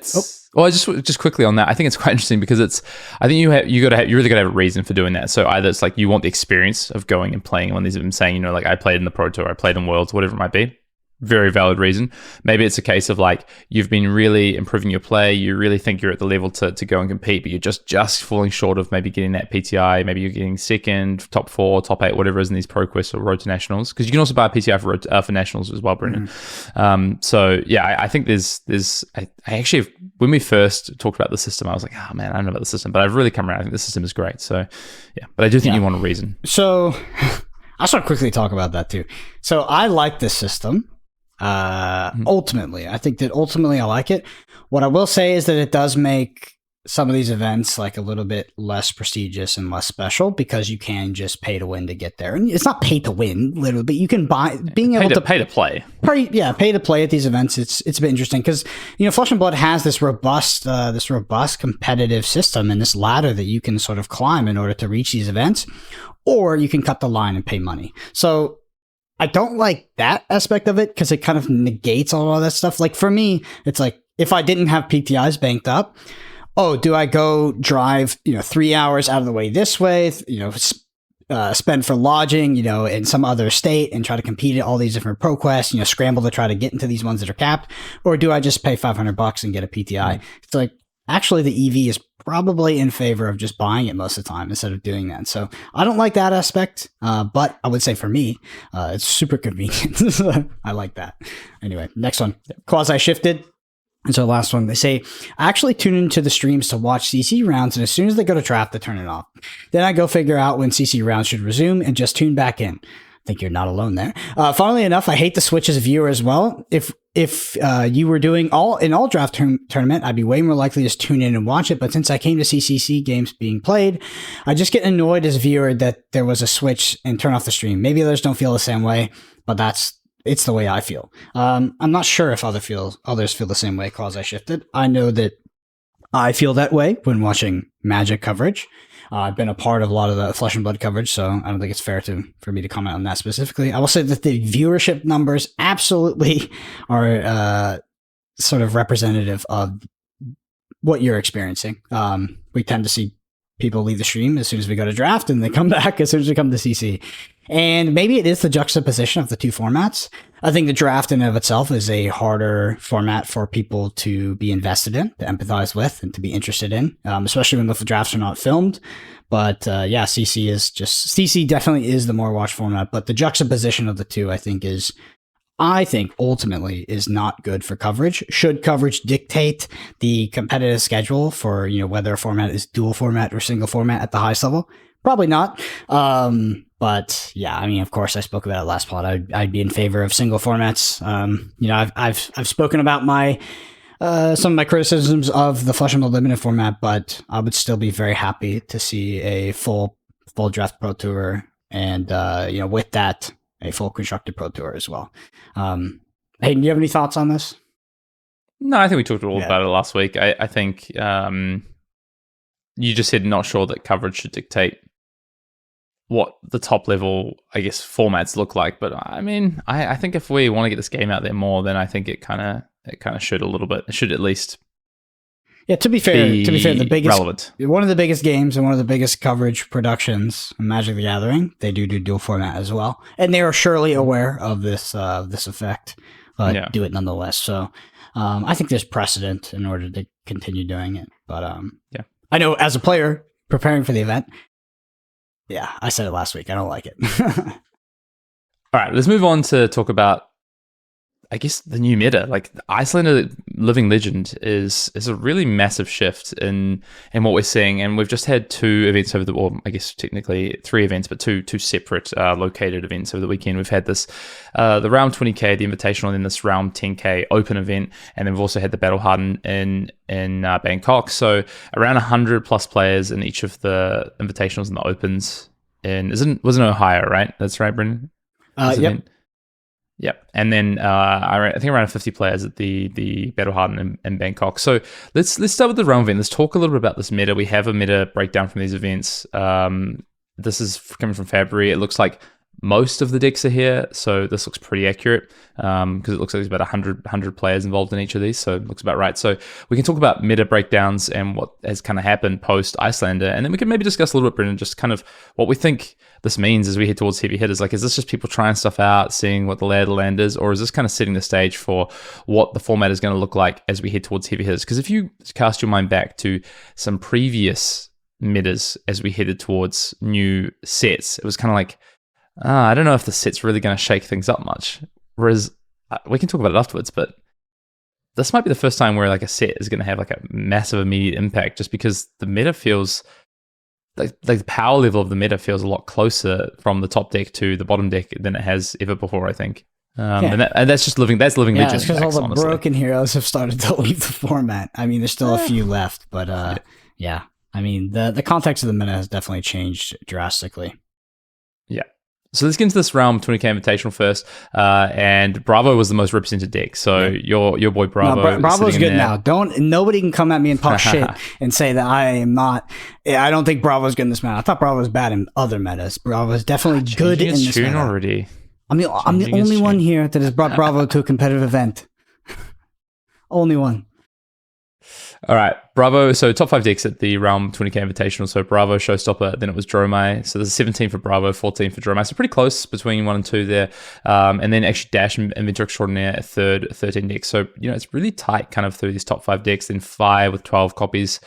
well, just quickly on that, I think it's quite interesting because I think you really got to have a reason for doing that. So either it's like you want the experience of going and playing one of these and saying, like I played in the Pro Tour, I played in Worlds, whatever it might be. Very valid reason. Maybe it's a case of like you've been really improving your play, you really think you're at the level to go and compete, but you're just falling short of maybe getting that PTI. Maybe you're getting second, top 4, top 8, whatever it is in these ProQuest or Road to Nationals, because you can also buy a PTI for Nationals as well, Brendan. So yeah, I think I actually, when we first talked about the system, I was like, oh man, I don't know about the system, but I've really come around. I think the system is great. So yeah, but I do think you want a reason. So I should quickly talk about that too. So I like this system. Ultimately, I think that ultimately I like it. What I will say is that it does make some of these events like a little bit less prestigious and less special, because you can just pay to win to get there. And it's not pay to win, literally, but you can buy, being able to pay to play. Pay to play at these events. It's a bit interesting because, Flesh and Blood has this robust competitive system and this ladder that you can sort of climb in order to reach these events, or you can cut the line and pay money. So I don't like that aspect of it because it kind of negates all of that stuff. Like for me, it's like if I didn't have PTIs banked up, do I go drive 3 hours out of the way this way, spend for lodging in some other state and try to compete at all these different ProQuests, scramble to try to get into these ones that are capped, or do I just pay $500 and get a PTI? It's like actually the EV is probably in favor of just buying it most of the time instead of doing that. So I don't like that aspect, but I would say for me, it's super convenient. I like that. Anyway, next one. Quasi shifted. And so last one, they say, I actually tune into the streams to watch CC rounds, and as soon as they go to draft, I turn it off. Then I go figure out when CC rounds should resume and just tune back in. I think you're not alone there. Funnily enough, I hate to switch as a viewer as well. If you were doing all draft tournament, I'd be way more likely to just tune in and watch it. But since I came to CCC games being played, I just get annoyed as a viewer that there was a switch and turn off the stream. Maybe others don't feel the same way, but it's the way I feel. I'm not sure if others feel the same way. Quasi shifted. I know that I feel that way when watching Magic coverage. I've been a part of a lot of the Flesh and Blood coverage, so I don't think it's fair for me to comment on that specifically. I will say that the viewership numbers absolutely are sort of representative of what you're experiencing. We tend to see people leave the stream as soon as we go to draft, and they come back as soon as we come to CC. And maybe it is the juxtaposition of the two formats. I think the draft in and of itself is a harder format for people to be invested in, to empathize with, and to be interested in, especially when the drafts are not filmed. But CC definitely is the more watched format. But the juxtaposition of the two, I think ultimately is not good for coverage. Should coverage dictate the competitive schedule for, whether a format is dual format or single format at the highest level? Probably not. But yeah, I mean, of course, I spoke about it last pod. I'd be in favor of single formats. I've spoken about some of my criticisms of the Flesh and Blood limited format, but I would still be very happy to see a full draft Pro Tour, and with that, a full constructed Pro Tour as well. Hayden, do you have any thoughts on this? No, I think we talked all about it last week. I think you just said not sure that coverage should dictate what the top level, I guess, formats look like. But I mean, I think if we want to get this game out there more, then I think it kind of should a little bit. It should at least. Yeah, to be fair, the biggest relevant. One of the biggest games and one of the biggest coverage productions, Magic the Gathering, they do dual format as well, and they are surely aware of this effect, but do it nonetheless. So I think there's precedent in order to continue doing it. But I know as a player preparing for the event, I said it last week. I don't like it. All right, let's move on to talk about I guess the new meta, like the Iyslander Living Legend, is a really massive shift in what we're seeing, and we've just had 2 events over or I guess technically 3 events, but two separate located events over the weekend. We've had this the round 20k, the invitational, and then this round 10k open event, and then we've also had the battle harden in Bangkok. So around 100 plus players in each of the invitationals and the opens. And wasn't Ohio, right? That's right, Brendan. Yep. Yep, and then I think around 50 players at the Battle Harden in Bangkok. So let's start with the realm event. Let's talk a little bit about this meta. We have a meta breakdown from these events. This is coming from February. It looks like most of the decks are here, so this looks pretty accurate because it looks like there's about 100 players involved in each of these, so it looks about right. So we can talk about meta breakdowns and what has kind of happened post Iyslander, and then we can maybe discuss a little bit, Brendan, just kind of what we think this means as we head towards heavy hitters. Like, is this just people trying stuff out, seeing what the lay of the land is, or is this kind of setting the stage for what the format is going to look like as we head towards heavy hitters? Because if you cast your mind back to some previous metas as we headed towards new sets, it was kind of like, I don't know if the set's really going to shake things up much. Whereas we can talk about it afterwards, but this might be the first time where like a set is going to have like a massive immediate impact, just because the meta feels like the power level of the meta feels a lot closer from the top deck to the bottom deck than it has ever before, I think. And that's just living Legend. Yeah, it's because all the honestly. broken heroes have started to leave the format. I mean, there's still a few left, but yeah. I mean, the context of the meta has definitely changed drastically. Yeah. So let's get into this Realm 20k Invitational first. And Bravo was the most represented deck. So your boy Bravo. No, Bravo's good now. Nobody can come at me and talk shit and say that I am not. I don't think Bravo's good in this meta. I thought Bravo was bad in other metas. Bravo is definitely good in this meta. Already. I'm the only one here that has brought Bravo to a competitive event. Only one. All right, Bravo. So top 5 decks at the Realm 20k Invitational. So Bravo, Showstopper, then it was Dromai. So there's 17 for Bravo, 14 for Dromai. So pretty close between 1 and 2 there. And then actually Dash and Inventor Extraordinaire at third, 13 decks. So, it's really tight kind of through these top 5 decks. Then Fire with 12 copies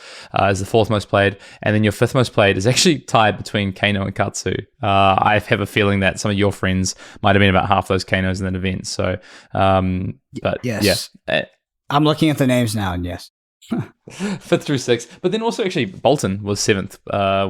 is the 4th most played. And then your 5th most played is actually tied between Kano and Katsu. I have a feeling that some of your friends might have been about half those Kanos in that event. So, but yes. Yeah. I'm looking at the names now, and yes. 5th through 6th, but then also actually Bolton was 7th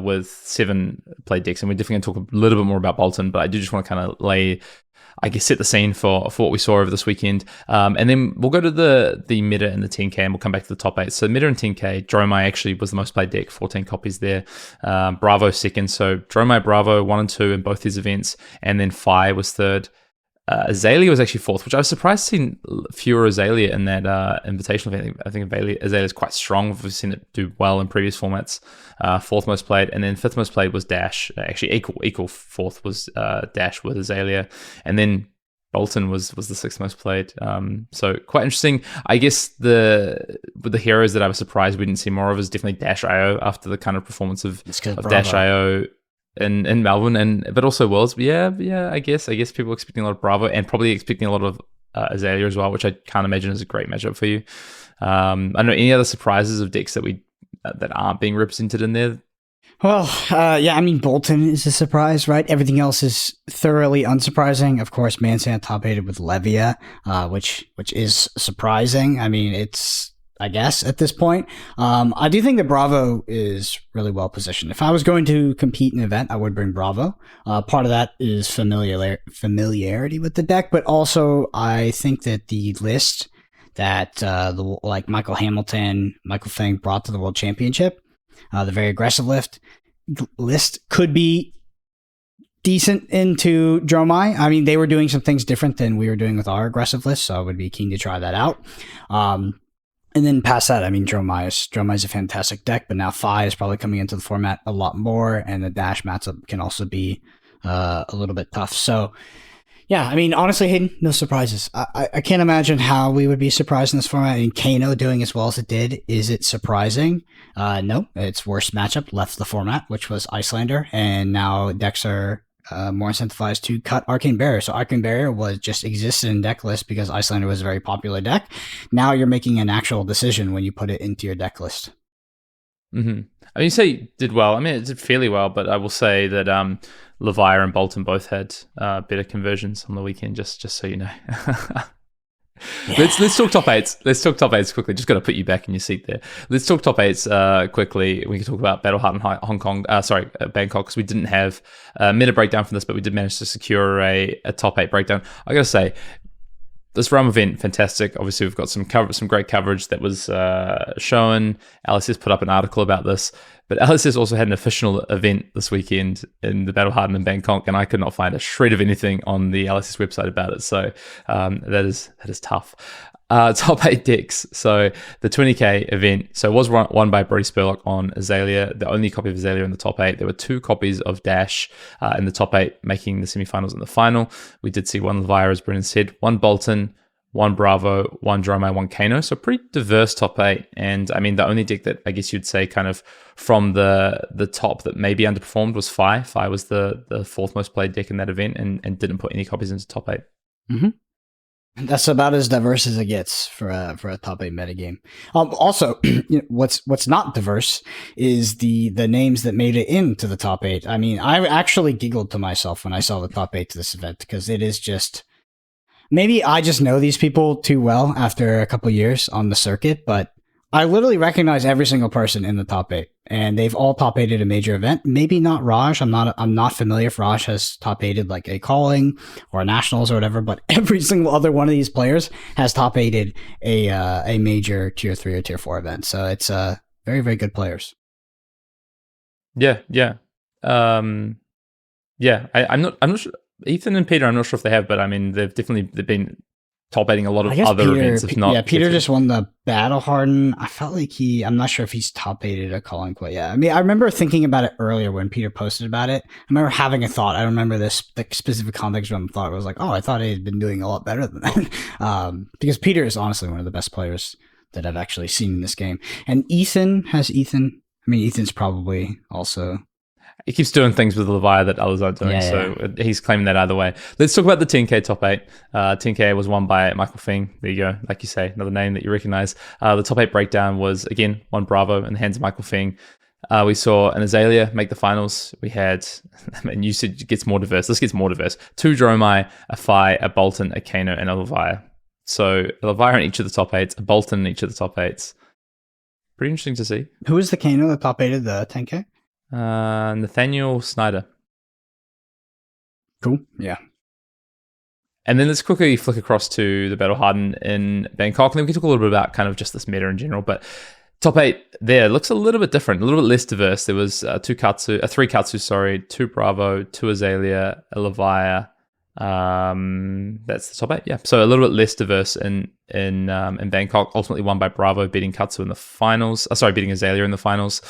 with 7 played decks, and we're definitely going to talk a little bit more about Bolton, but I do just want to kind of set the scene for what we saw over this weekend, and then we'll go to the meta and the 10k, and we'll come back to the top 8. So meta and 10k, Dromai actually was the most played deck, 14 copies there. Bravo 2nd, so Dromai, Bravo 1 and 2 in both these events, and then Fire was 3rd. Azalea was actually 4th, which I was surprised to see fewer Azalea in that invitational event. I think Azalea is quite strong. We've seen it do well in previous formats. 4th most played, and then 5th most played was Dash. Actually, equal 4th was Dash with Azalea, and then Bolton was the 6th most played. So quite interesting. I guess with the heroes that I was surprised we didn't see more of is definitely Dash.io after the kind of performance of Dash.io. In Melbourne, but also Worlds. Yeah. I guess people are expecting a lot of Bravo and probably expecting a lot of Azalea as well, which I can't imagine is a great matchup for you. I don't know, any other surprises of decks that aren't being represented in there? Well, I mean, Bolton is a surprise, right? Everything else is thoroughly unsurprising. Of course, Mansan top-aided with Levia, which is surprising. I mean, it's, I guess, at this point. I do think that Bravo is really well positioned. If I was going to compete in an event, I would bring Bravo. Part of that is familiarity with the deck, but also I think that the list that like Michael Hamilton, Michael Feng brought to the World Championship, the very aggressive list could be decent into Dromai. I mean, they were doing some things different than we were doing with our aggressive list, so I would be keen to try that out. And then past that, I mean, Dromai is a fantastic deck, but now Fi is probably coming into the format a lot more, and the Dash matchup can also be a little bit tough. So, yeah, I mean, honestly, Hayden, no surprises. I can't imagine how we would be surprised in this format. I mean, Kano doing as well as it did, is it surprising? No, its worst matchup left the format, which was Iyslander, and now decks are more incentivized to cut Arcane Barrier. So Arcane Barrier existed in deck list because Iyslander was a very popular deck. Now you're making an actual decision when you put it into your deck list. Mm-hmm. I mean, you say it did well. I mean, it did fairly well, but I will say that Levire and Bolton both had better conversions on the weekend, just so you know. Let's talk top eights. Let's talk top eights quickly. Just got to put you back in your seat there. Let's talk top eights quickly. We can talk about Battle Heart in Hong Kong. Bangkok, because we didn't have a meta breakdown from this, but we did manage to secure a top 8 breakdown. I gotta say, this Realm event, fantastic. Obviously, we've got some great coverage that was shown. LSS put up an article about this, but LSS also had an official event this weekend in the Battle Hardened in Bangkok, and I could not find a shred of anything on the LSS website about it. So that is tough. Top 8 decks. So the 20k event. So it was won by Brody Spurlock on Azalea, the only copy of Azalea in the top 8. There were 2 copies of Dash in the top 8, making the semifinals and the final. We did see 1 Levire, as Brennan said, 1 Bolton, 1 Bravo, 1 Dromai, 1 Kano. So pretty diverse top 8. And I mean, the only deck that I guess you'd say kind of from the top that maybe underperformed was Fi. Fi was the 4th most played deck in that event and didn't put any copies into top 8. Mm-hmm. That's about as diverse as it gets for a top 8 metagame. Also, what's not diverse is the names that made it into the top 8. I mean, I actually giggled to myself when I saw the top 8 to this event, because it is just, maybe I just know these people too well after a couple years on the circuit, but I literally recognize every single person in the top 8, and they've all top 8'd a major event. Maybe not Raj. I'm not familiar if Raj has top 8'd like a calling or a nationals or whatever, but every single other one of these players has top 8'd a major tier 3 or tier 4 event. So it's very, very good players. Yeah. I'm not sure. Ethan and Peter, I'm not sure if they have, but I mean, they've been top 8ing a lot of other events, if not. Yeah, Peter just won the Battle Harden. I felt like I'm not sure if he's top 8'd a calling quite yet. I mean, I remember thinking about it earlier when Peter posted about it. I remember having a thought. I don't remember the specific context of the thought. It was like, oh, I thought he had been doing a lot better than that. Because Peter is honestly one of the best players that I've actually seen in this game. And Ethan's probably also... He keeps doing things with Levire that others aren't doing, so he's claiming that either way. Let's talk about the 10k top 8. 10k was won by Michael Fing. There you go. Like you say, another name that you recognize. The top 8 breakdown was, again, 1 Bravo in the hands of Michael Fing. We saw an Azalea make the finals. We had, and you said it gets more diverse. This gets more diverse. 2 Dromai, a Fi, a Bolton, a Kano, and a Levire. So a Levire in each of the top 8s, a Bolton in each of the top 8s. Pretty interesting to see. Who was the Kano that top 8'd the 10k? Nathaniel Snyder. Cool. Yeah. And then let's quickly flick across to the Battle Hardened in Bangkok, and then we can talk a little bit about kind of just this meta in general. But top 8 there looks a little bit different, a little bit less diverse. There was 3 Katsu, 2 Bravo, 2 Azalea, a Levire. That's the top 8. Yeah. So a little bit less diverse in Bangkok. Ultimately won by Bravo, beating Katsu in the finals. Beating Azalea in the finals.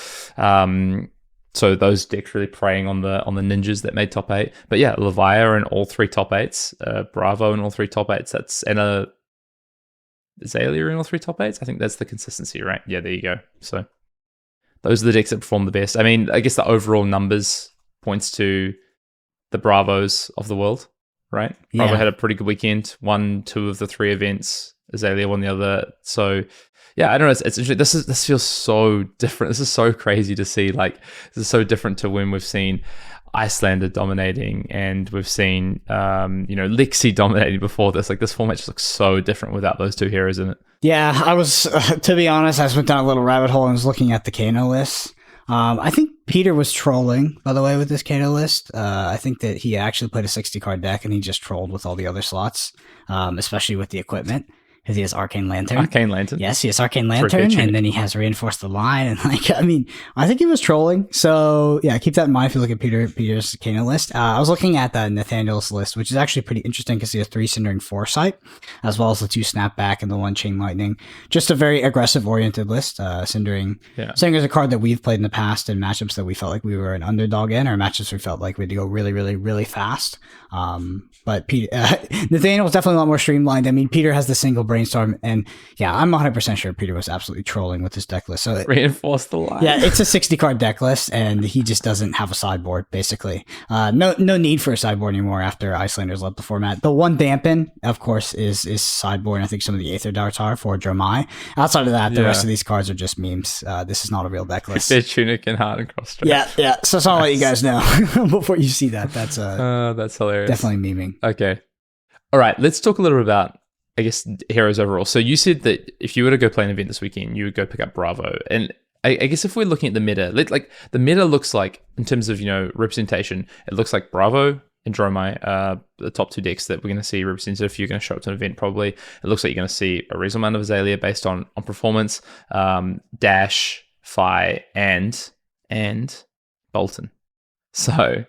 So those decks really preying on the ninjas that made top 8. But yeah, Levire in all 3 top 8s, Bravo in all 3 top 8s. And a Azalea in all 3 top 8s. I think that's the consistency, right? Yeah, there you go. So those are the decks that perform the best. I mean, I guess the overall numbers points to the Bravos of the world, right? Yeah. Bravo had a pretty good weekend. Won 2 of the 3 events. Azalea won the other. So yeah, I don't know. It's interesting. This feels so different. This is so crazy to see. Like, this is so different to when we've seen Iyslander dominating and we've seen, Lexi dominating before this. Like, this format just looks so different without those 2 heroes in it. Yeah, I was, to be honest, I just went down a little rabbit hole and was looking at the Kano list. I think Peter was trolling, by the way, with this Kano list. I think that he actually played a 60 card deck and he just trolled with all the other slots, especially with the equipment. Because he has Arcane Lantern. Arcane Lantern. Yes, he has Arcane Lantern, and then he has Reinforced the Line. And I think he was trolling. So yeah, keep that in mind if you look at Peter's Kano list. I was looking at that Nathaniel's list, which is actually pretty interesting because he has 3 Cindering Foresight, as well as the 2 Snapback and the 1 Chain Lightning. Just a very aggressive oriented list. Cindering is a card that we've played in the past in matchups that we felt like we were an underdog in, or matchups we felt like we had to go really, really, really fast. But Nathaniel was definitely a lot more streamlined. I mean, Peter has the single brainstorm, and yeah, I'm 100% sure Peter was absolutely trolling with his deck list. So Reinforce the Line. Yeah, it's a 60 card deck list, and he just doesn't have a sideboard, basically. No need for a sideboard anymore after Icelanders left the format. The one dampen, of course, is sideboard, and I think some of the Aether Darts are for Dromai. Outside of that, the rest of these cards are just memes. This is not a real deck list. Their Tunic and Heart and Cross. Yeah. So I'll let you guys know before you see that. That's hilarious. Definitely memeing. Okay. All right. Let's talk a little bit about I guess, heroes overall. So you said that if you were to go play an event this weekend, you would go pick up Bravo. And I guess if we're looking at the meta, like the meta looks like, in terms of, representation, it looks like Bravo and Dromai, the top two decks that we're going to see represented if you're going to show up to an event. Probably it looks like you're going to see a reasonable amount of Azalea based on performance, Dash, Fi, and Bolton. So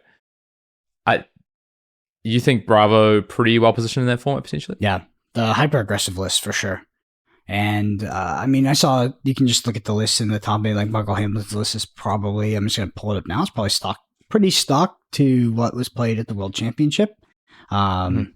you think Bravo pretty well positioned in that format potentially? Yeah, the hyper aggressive list for sure. And I saw, you can just look at the list in the top 8, like Michael Hamlin's list is probably, I'm just going to pull it up now, it's probably pretty stock to what was played at the World Championship. And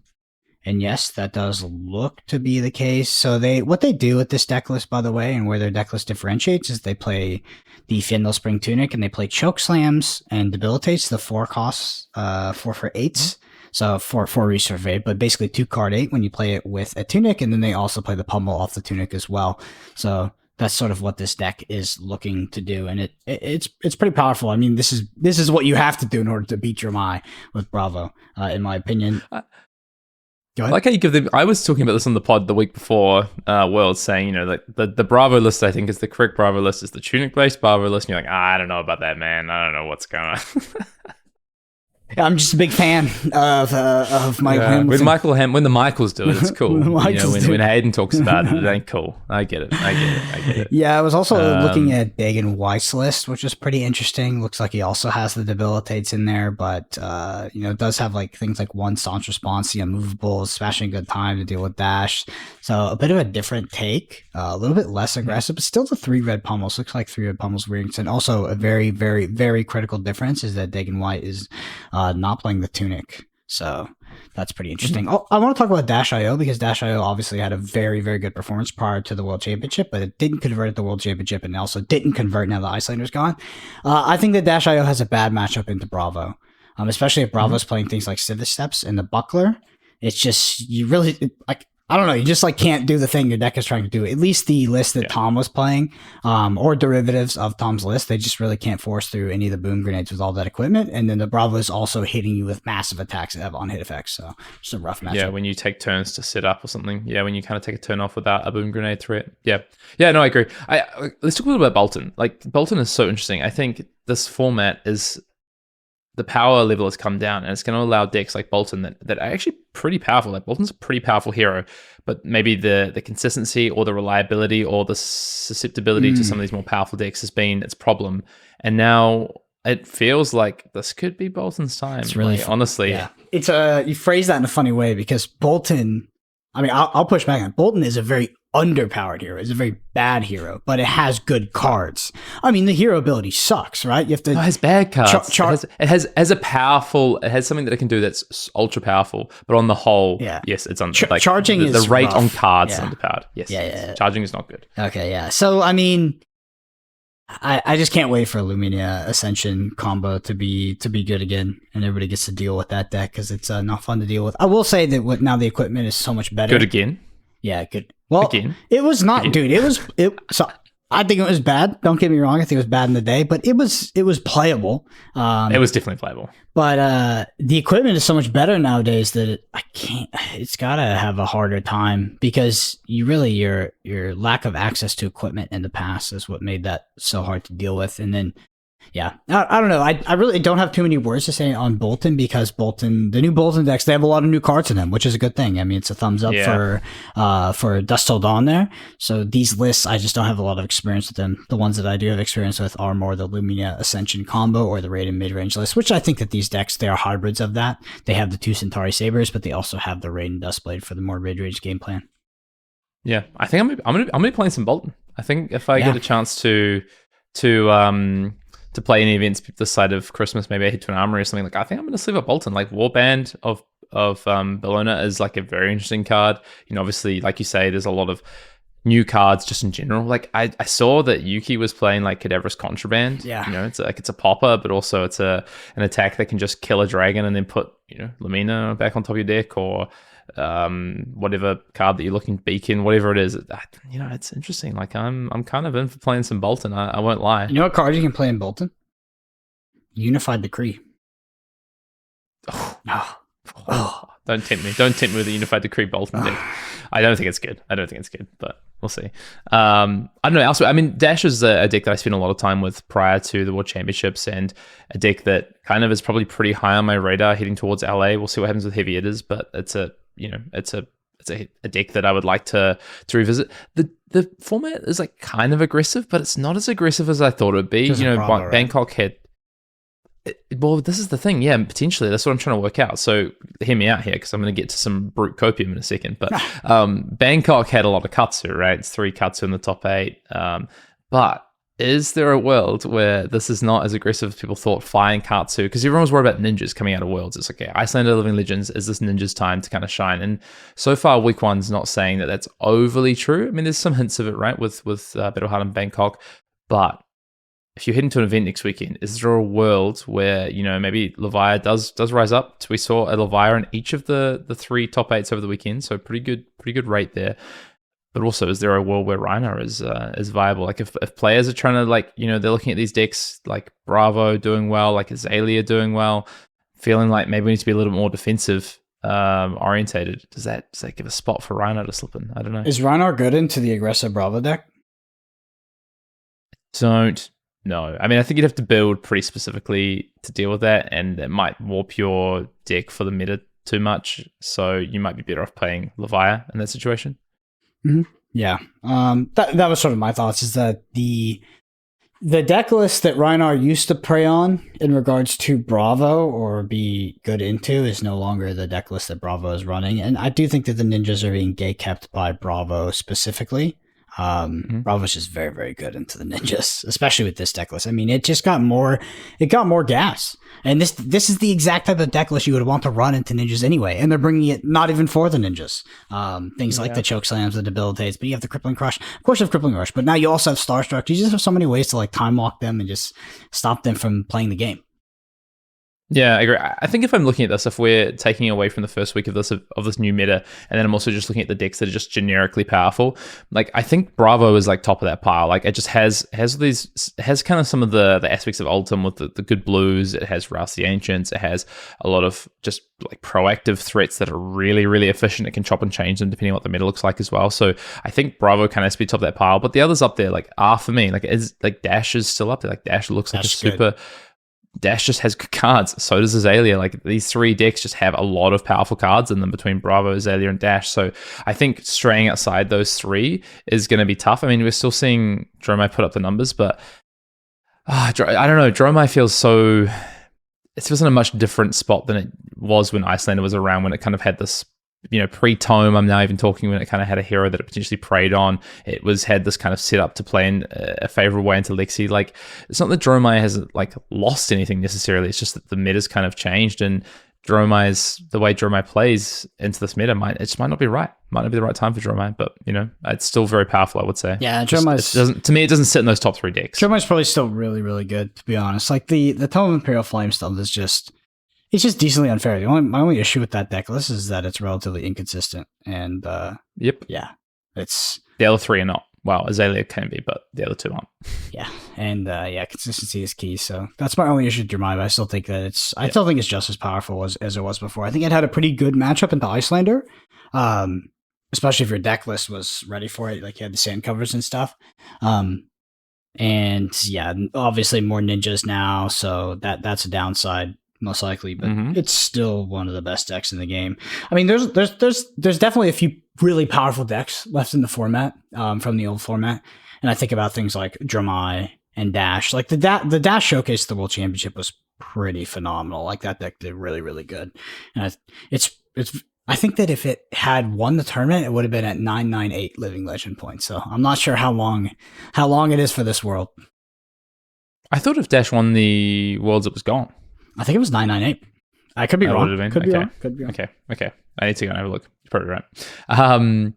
yes, that does look to be the case. So what they do with this deck list, by the way, and where their deck list differentiates, is they play the Fyendal Spring Tunic and they play Choke Slams and Debilitates, the 4 costs, 4 for 8s. So for resurvey, but basically 2 card 8 when you play it with a Tunic, and then they also play the Pummel off the Tunic as well. So that's sort of what this deck is looking to do, and it's pretty powerful. I mean, this is what you have to do in order to beat your Mai with Bravo, in my opinion. Go ahead. Like how you give them. I was talking about this on the pod the week before Worlds, saying like the Bravo list I think is the correct Bravo list is the Tunic based Bravo list, and you're like, I don't know about that, man. I don't know what's going on. I'm just a big fan of Michael Hamilton. When the Michaels do it, it's cool. When Hayden talks about it, it ain't cool. I get it. Yeah, I was also looking at Dagan White's list, which is pretty interesting. Looks like he also has the Debilitates in there, but it does have like things like 1 staunch response, the unmovable, smashing good time to deal with dash. So a bit of a different take, a little bit less aggressive, but still the 3 red pummels. Looks like 3 red pummels rings. And also a very, very, very critical difference is that Dagan White is not playing the Tunic. So that's pretty interesting. I want to talk about Dash.io because Dash.io obviously had a very, very good performance prior to the World Championship, but it didn't convert at the World Championship and also didn't convert now the Icelander's gone. I think that Dash.io has a bad matchup into Bravo, especially if Bravo's playing things like Civic Steps and the Buckler. It's just, you really, I don't know, you just can't do the thing your deck is trying to do. At least the list that Tom was playing, or derivatives of Tom's list, they just really can't force through any of the boom grenades with all that equipment. And then the Bravo is also hitting you with massive attacks that have on-hit effects. So it's a rough matchup. Yeah, when you take turns to sit up or something. Yeah, when you kind of take a turn off without a boom grenade threat. Yeah, no, I agree. Let's talk a little bit about Bolton. Bolton is so interesting. I think this format is, the power level has come down, and it's going to allow decks like Bolton that are actually pretty powerful. Like Bolton's a pretty powerful hero, but maybe the consistency or the reliability or the susceptibility to some of these more powerful decks has been its problem. And now it feels like this could be Bolton's time. It's really honestly. Yeah. It's you phrase that in a funny way because Bolton, I'll push back on it. Bolton is a very underpowered hero. It's a very bad hero, but it has good cards. The hero ability sucks, right? You have to. No, it has bad cards. It has something that it can do that's ultra powerful, but on the whole, yes, it's charging is the rate rough. On cards is underpowered. Yes, yeah. Charging is not good. Okay, yeah. So I just can't wait for Lumina Ascension combo to be good again, and everybody gets to deal with that deck because it's not fun to deal with. I will say that now the equipment is so much better. Good again. Yeah, good. Well, again? It was not, again. Dude. So I think it was bad. Don't get me wrong. I think it was bad in the day, but it was playable. It was definitely playable. But the equipment is so much better nowadays that it's got to have a harder time because your lack of access to equipment in the past is what made that so hard to deal with. And then, yeah, I don't know. I really don't have too many words to say on Bolton because the new Bolton decks, they have a lot of new cards in them, which is a good thing. It's a thumbs up for Dusk Till Dawn there. So these lists, I just don't have a lot of experience with them. The ones that I do have experience with are more the Lumina Ascension combo or the Raiden mid-range list, which I think that these decks, they are hybrids of that. They have the 2 Centauri Sabers, but they also have the Raiden Duskblade for the more mid-range game plan. Yeah, I think I'm gonna be playing some Bolton. I think if I get a chance to play any events this side of Christmas, maybe I head to an armory or something. I think I'm going to sleeve up Bolton. Warband of Bellona is a very interesting card. Obviously, like you say, there's a lot of new cards just in general. I saw that Yuki was playing Cadaverous Contraband. Yeah. It's a popper, but also it's an attack that can just kill a dragon and then put Lumina back on top of your deck or whatever card that you're looking, Beacon, whatever it is. It's interesting. I'm kind of in for playing some Bolton. I won't lie. You know what card you can play in Bolton? Unified Decree. Don't tempt me. Don't tempt me with the Unified Decree Bolton deck. I don't think it's good. But we'll see. I don't know. Also, I mean, Dash is a deck that I spent a lot of time with prior to the World Championships, and a deck that kind of is probably pretty high on my radar heading towards LA. We'll see what happens with Heavy Hitters, but it's a deck that I would like to revisit. The format is like kind of aggressive, but it's not as aggressive as I thought it would be. Bravo, Bangkok had. Well, this is the thing. Yeah, potentially. That's what I'm trying to work out. So hear me out here, because I'm going to get to some brute copium in a second. But Bangkok had a lot of Katsu, right? It's 3 Katsu in the top 8. But is there a world where this is not as aggressive as people thought, flying Katsu? Because everyone was worried about ninjas coming out of Worlds. It's okay, Iyslander Living Legends, is this ninjas time to kind of shine? And so far, week 1's not saying that that's overly true. I mean, there's some hints of it, right, with Battleheart and Bangkok. But if you head into an event next weekend, is there a world where, maybe Levia does rise up? We saw a Levia in each of the 3 top 8s over the weekend, so pretty good rate there. But also, is there a world where Rhinar is viable? Like if players are trying to they're looking at these decks like Bravo doing well, like Azalea doing well, feeling like maybe we need to be a little bit more defensive orientated. Does that give a spot for Rhinar to slip in? I don't know. Is Rhinar good into the aggressive Bravo deck? No, I mean, I think you'd have to build pretty specifically to deal with that, and it might warp your deck for the meta too much. So you might be better off playing Levia in that situation. Mm-hmm. Yeah, that was sort of my thoughts. Is that the deck list that Rhinar used to prey on in regards to Bravo or be good into is no longer the deck list that Bravo is running, and I do think that the ninjas are being gate-kept by Bravo specifically. Bravo's just very, very good into the ninjas, especially with this deck list. I mean, it just got more gas. And this is the exact type of deck list you would want to run into ninjas anyway. And they're bringing it not even for the ninjas. Things like the choke slams, the debilitates, but you have the crippling crush. Of course you have crippling crush, but now you also have Starstruck. You just have so many ways to time lock them and just stop them from playing the game. Yeah, I agree. I think if I'm looking at this, if we're taking away from the first week of this new meta, and then I'm also just looking at the decks that are just generically powerful, I think Bravo is top of that pile. It just has kind of some of the aspects of Ultim with the good blues. It has Rouse the Ancients. It has a lot of just proactive threats that are really, really efficient. It can chop and change them depending on what the meta looks like as well. So I think Bravo kind of has to be top of that pile. But the others up there are for me. Dash is still up there. Dash looks like a super. Dash just has good cards. So does Azalea. These 3 decks just have a lot of powerful cards in them between Bravo, Azalea, and Dash. So I think straying outside those 3 is going to be tough. I mean, we're still seeing Dromai put up the numbers, but I don't know. Dromai feels so. It feels in a much different spot than it was when Iyslander was around, when it kind of had this. Pre-tome, I'm now even talking when it kind of had a hero that it potentially preyed on. It had this kind of setup to play in a favorable way into Lexi. It's not that Dromai hasn't lost anything necessarily. It's just that the meta's kind of changed, and the way Dromai plays into this meta might not be right. Might not be the right time for Dromai, but it's still very powerful, I would say. Yeah, Dromai doesn't sit in those top 3 decks. Dromai's probably still really, really good, to be honest. The Tome of Imperial Flame stuff is just. It's just decently unfair. My only issue with that deck list is that it's relatively inconsistent. And yep, yeah, it's the other 3 are not. Well, Azalea can be, but the other 2 aren't. Yeah, and consistency is key. So that's my only issue with Dromai. But I still think that I still think it's just as powerful as it was before. I think it had a pretty good matchup into Iyslander, especially if your deck list was ready for it. You had the sand covers and stuff. And yeah, obviously more ninjas now, so that's a downside. Most likely, but it's still one of the best decks in the game. I mean, there's definitely a few really powerful decks left in the format from the old format, and I think about things like Dromai and Dash. The Dash showcase at the World Championship was pretty phenomenal. That deck did really, really good, and I think that if it had won the tournament, it would have been at 998 Living Legend points. So I'm not sure how long it is for this world. I thought if Dash won the Worlds, it was gone. I think it was 998. I could be wrong. Could be wrong. Okay. I need to go and have a look. You're probably right.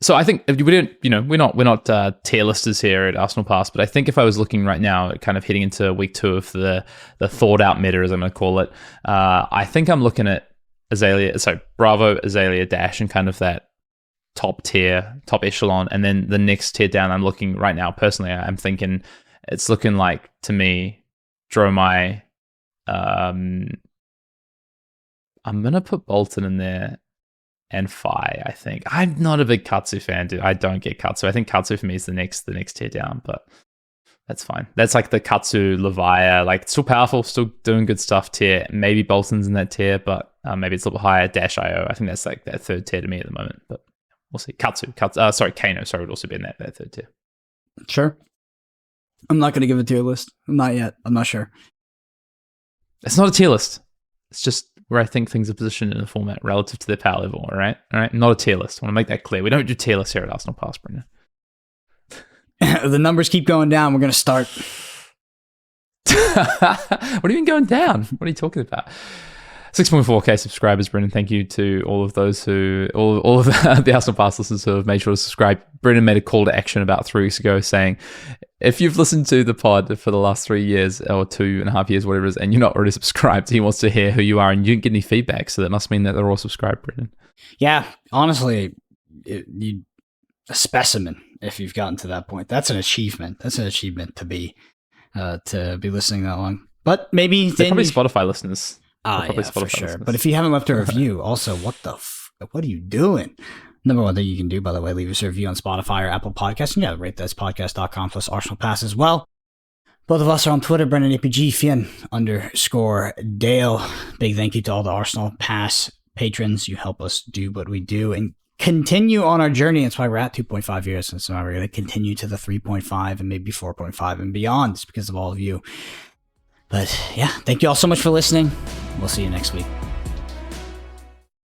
So I think we're not tier listers here at Arsenal Pass, but I think if I was looking right now, kind of heading into week 2 of the thought out meta, as I'm going to call it, I think I'm looking at Bravo, Azalea, Dash, and kind of that top tier, top echelon, and then the next tier down. I'm looking right now personally. I'm thinking it's looking like to me, Dromai. I'm going to put Bolton in there and Phi, I think. I'm not a big Katsu fan, dude. I don't get Katsu. I think Katsu for me is the next tier down, but that's fine. That's like the Katsu, Leviah, like still powerful, still doing good stuff tier. Maybe Bolton's in that tier, but maybe it's a little bit higher. Dash IO, I think that's like that third tier to me at the moment, but we'll see. Kano, would also be in that third tier. Sure. I'm not going to give a tier list. Not yet. I'm not sure. It's not a tier list. It's just where I think things are positioned in the format relative to their power level, all right? Not a tier list. I want to make that clear. We don't do tier lists here at Arsenal Pass, Brendan. The numbers keep going down. We're going to start. What do you mean going down? What are you talking about? 6.4k subscribers, Brendan. Thank you to all of those all of the Arsenal Pass listeners who have made sure to subscribe. Brendan made a call to action about 3 weeks ago saying, if you've listened to the pod for the last 3 years or 2.5 years, whatever it is, and you're not already subscribed, he wants to hear who you are, and you didn't get any feedback. So that must mean that they're all subscribed, Brendan. Yeah, honestly, you a specimen if you've gotten to that point. That's an achievement. That's an achievement to be listening that long. But maybe they're probably Spotify listeners. Yeah, for sure. Listeners. But if you haven't left a review, also, what are you doing? Number one thing you can do, by the way, leave us a review on Spotify or Apple Podcasts. And rate that's podcast.com/Arsenal Pass as well. Both of us are on Twitter, Brendan APG, Fien_Dale. Big thank you to all the Arsenal Pass patrons. You help us do what we do and continue on our journey. That's why we're at 2.5 years. And so we're going to continue to the 3.5 and maybe 4.5 and beyond. It's because of all of you. But yeah, thank you all so much for listening. We'll see you next week.